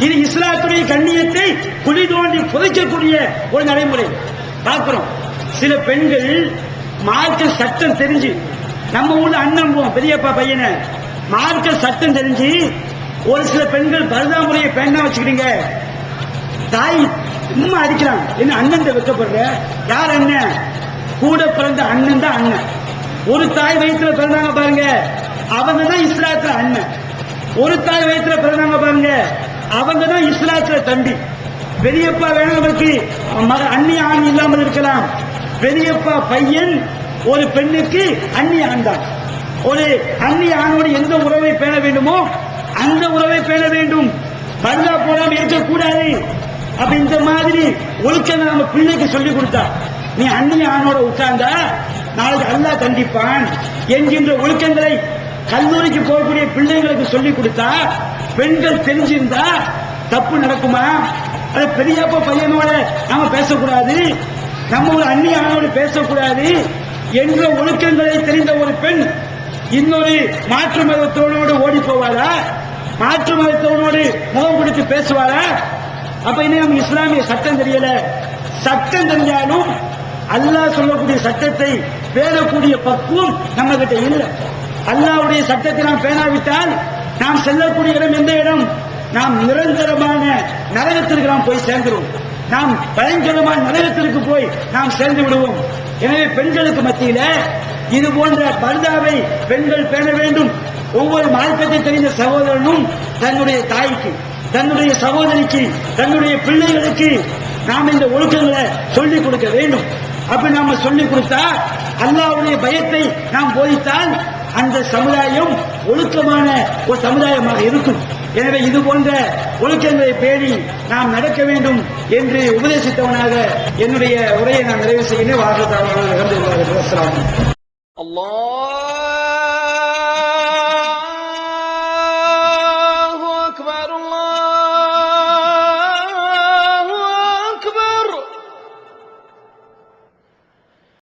இது இஸ்லாத்துடைய கண்ணியத்தை குழி தோண்டி புதைக்கக்கூடிய ஒரு நடைமுறை. பார்க்கிறோம், சில பெண்கள் மார்க்க சட்டம் தெரிஞ்சு, நம்ம ஊர்ல அண்ணன் பெரியப்பா பையனை மார்க்க சட்டம் தெரிஞ்சு ஒரு சில பெண்கள் பரதா முறையை பெண்ணா வச்சுக்கிறீங்க, தாய் சும்மா அடிக்கிறாங்க. என்ன அண்ணன் வைக்கப்படுற? யார் அண்ணன்? கூட பிறந்த அண்ணன் தான் அண்ணன். ஒரு தாய் வயிற்றுல பிறந்தாங்க பாருங்க, அவங்க தான் இஸ்லாத்துல அண்ணன். ஒரு தாய் வயிற்றுல பிறந்தாங்க பாருங்க, அவங்க தான் இஸ்லாத்துல தம்பி. பெரியப்பா வேணவருக்கு அந்நிய ஆண் இல்லாமல் இருக்கலாம், பெரியப்பா பையன் ஒரு பெண்ணுக்கு அந்நிய ஆண் தான். ஒரு அந்நிய ஆணோடு எந்த உறவை பேண வேண்டுமோ அந்த உறவை பேண வேண்டும், பருதா போடாம இருக்கக்கூடாது. அப்ப இந்த மாதிரி ஒழுக்கங்களை நம்ம பிள்ளைக்கு சொல்லி கொடுத்தா, நீ அந்நிய ஆணோட உட்கார்ந்தா நாளைக்கு அல்லாஹ் கண்டிப்பான் என்கின்ற ஒழுக்கங்களை கல்லூரிக்கு போகக்கூடிய பிள்ளைங்களுக்கு சொல்லி கொடுத்தா, பெண்கள் தெரிஞ்சிருந்தா தப்பு நடக்குமா? அது பெரியப்பா பையனோட நாம பேசக்கூடாது, நம்ம ஒரு அந்நிய ஆணோடு பேசக்கூடாது என்ற ஒழுக்கங்களை தெரிந்த ஒரு பெண் இன்னொரு மாற்று மதத்தோடு ஓடி போவாரா? மாற்று மதத்தோடு முகம் கொடுத்து பேசுவாரா? அப்ப இன்னும் இஸ்லாமிய சட்டம் தெரியல. சட்டம் தெரிஞ்சாலும் அல்லாஹ் சொல்லக்கூடிய சட்டத்தை பேணக்கூடிய பக்குவம் நம்ம கிட்ட இல்லை. அல்லாஹ்வுடைய சட்டத்தை நாம் பேணாவிட்டால் நாம் செல்லக்கூடிய இடம் எந்த இடம்? நாம் நிரந்தரமான நரகத்திற்கு நாம் போய் சேர்ந்துருவோம். நாம் பயங்கரமான நரகத்திற்கு போய் நாம் சேர்ந்து விடுவோம். எனவே பெண்களுக்கு மத்தியில இது போன்ற பர்தாவை பெண்கள் பேண வேண்டும். ஒவ்வொரு மார்க்கத்தை தெரிந்த சகோதரனும் தன்னுடைய தாய்க்கு, தன்னுடைய சகோதரிக்கு, தன்னுடைய பிள்ளைகளுக்கு நாம் இந்த ஒழுக்கங்களை சொல்லிக் கொடுக்க வேண்டும். அப்படி நாம சொல்லிக் கொடுத்தா, அல்லாஹ்வுடைய பயத்தை நாம் போதித்தால் அந்த சமுதாயம் ஒழுக்கமான ஒரு சமுதாயமாக இருக்கும். எனவே இது போன்ற ஒழுக்கங்களை பேணி நாம் நடக்க வேண்டும் என்று உபதேசித்தவனாக என்னுடைய உரையை நான் நிறைவு செய்கிறேன். வாசல் அல்லாஹ்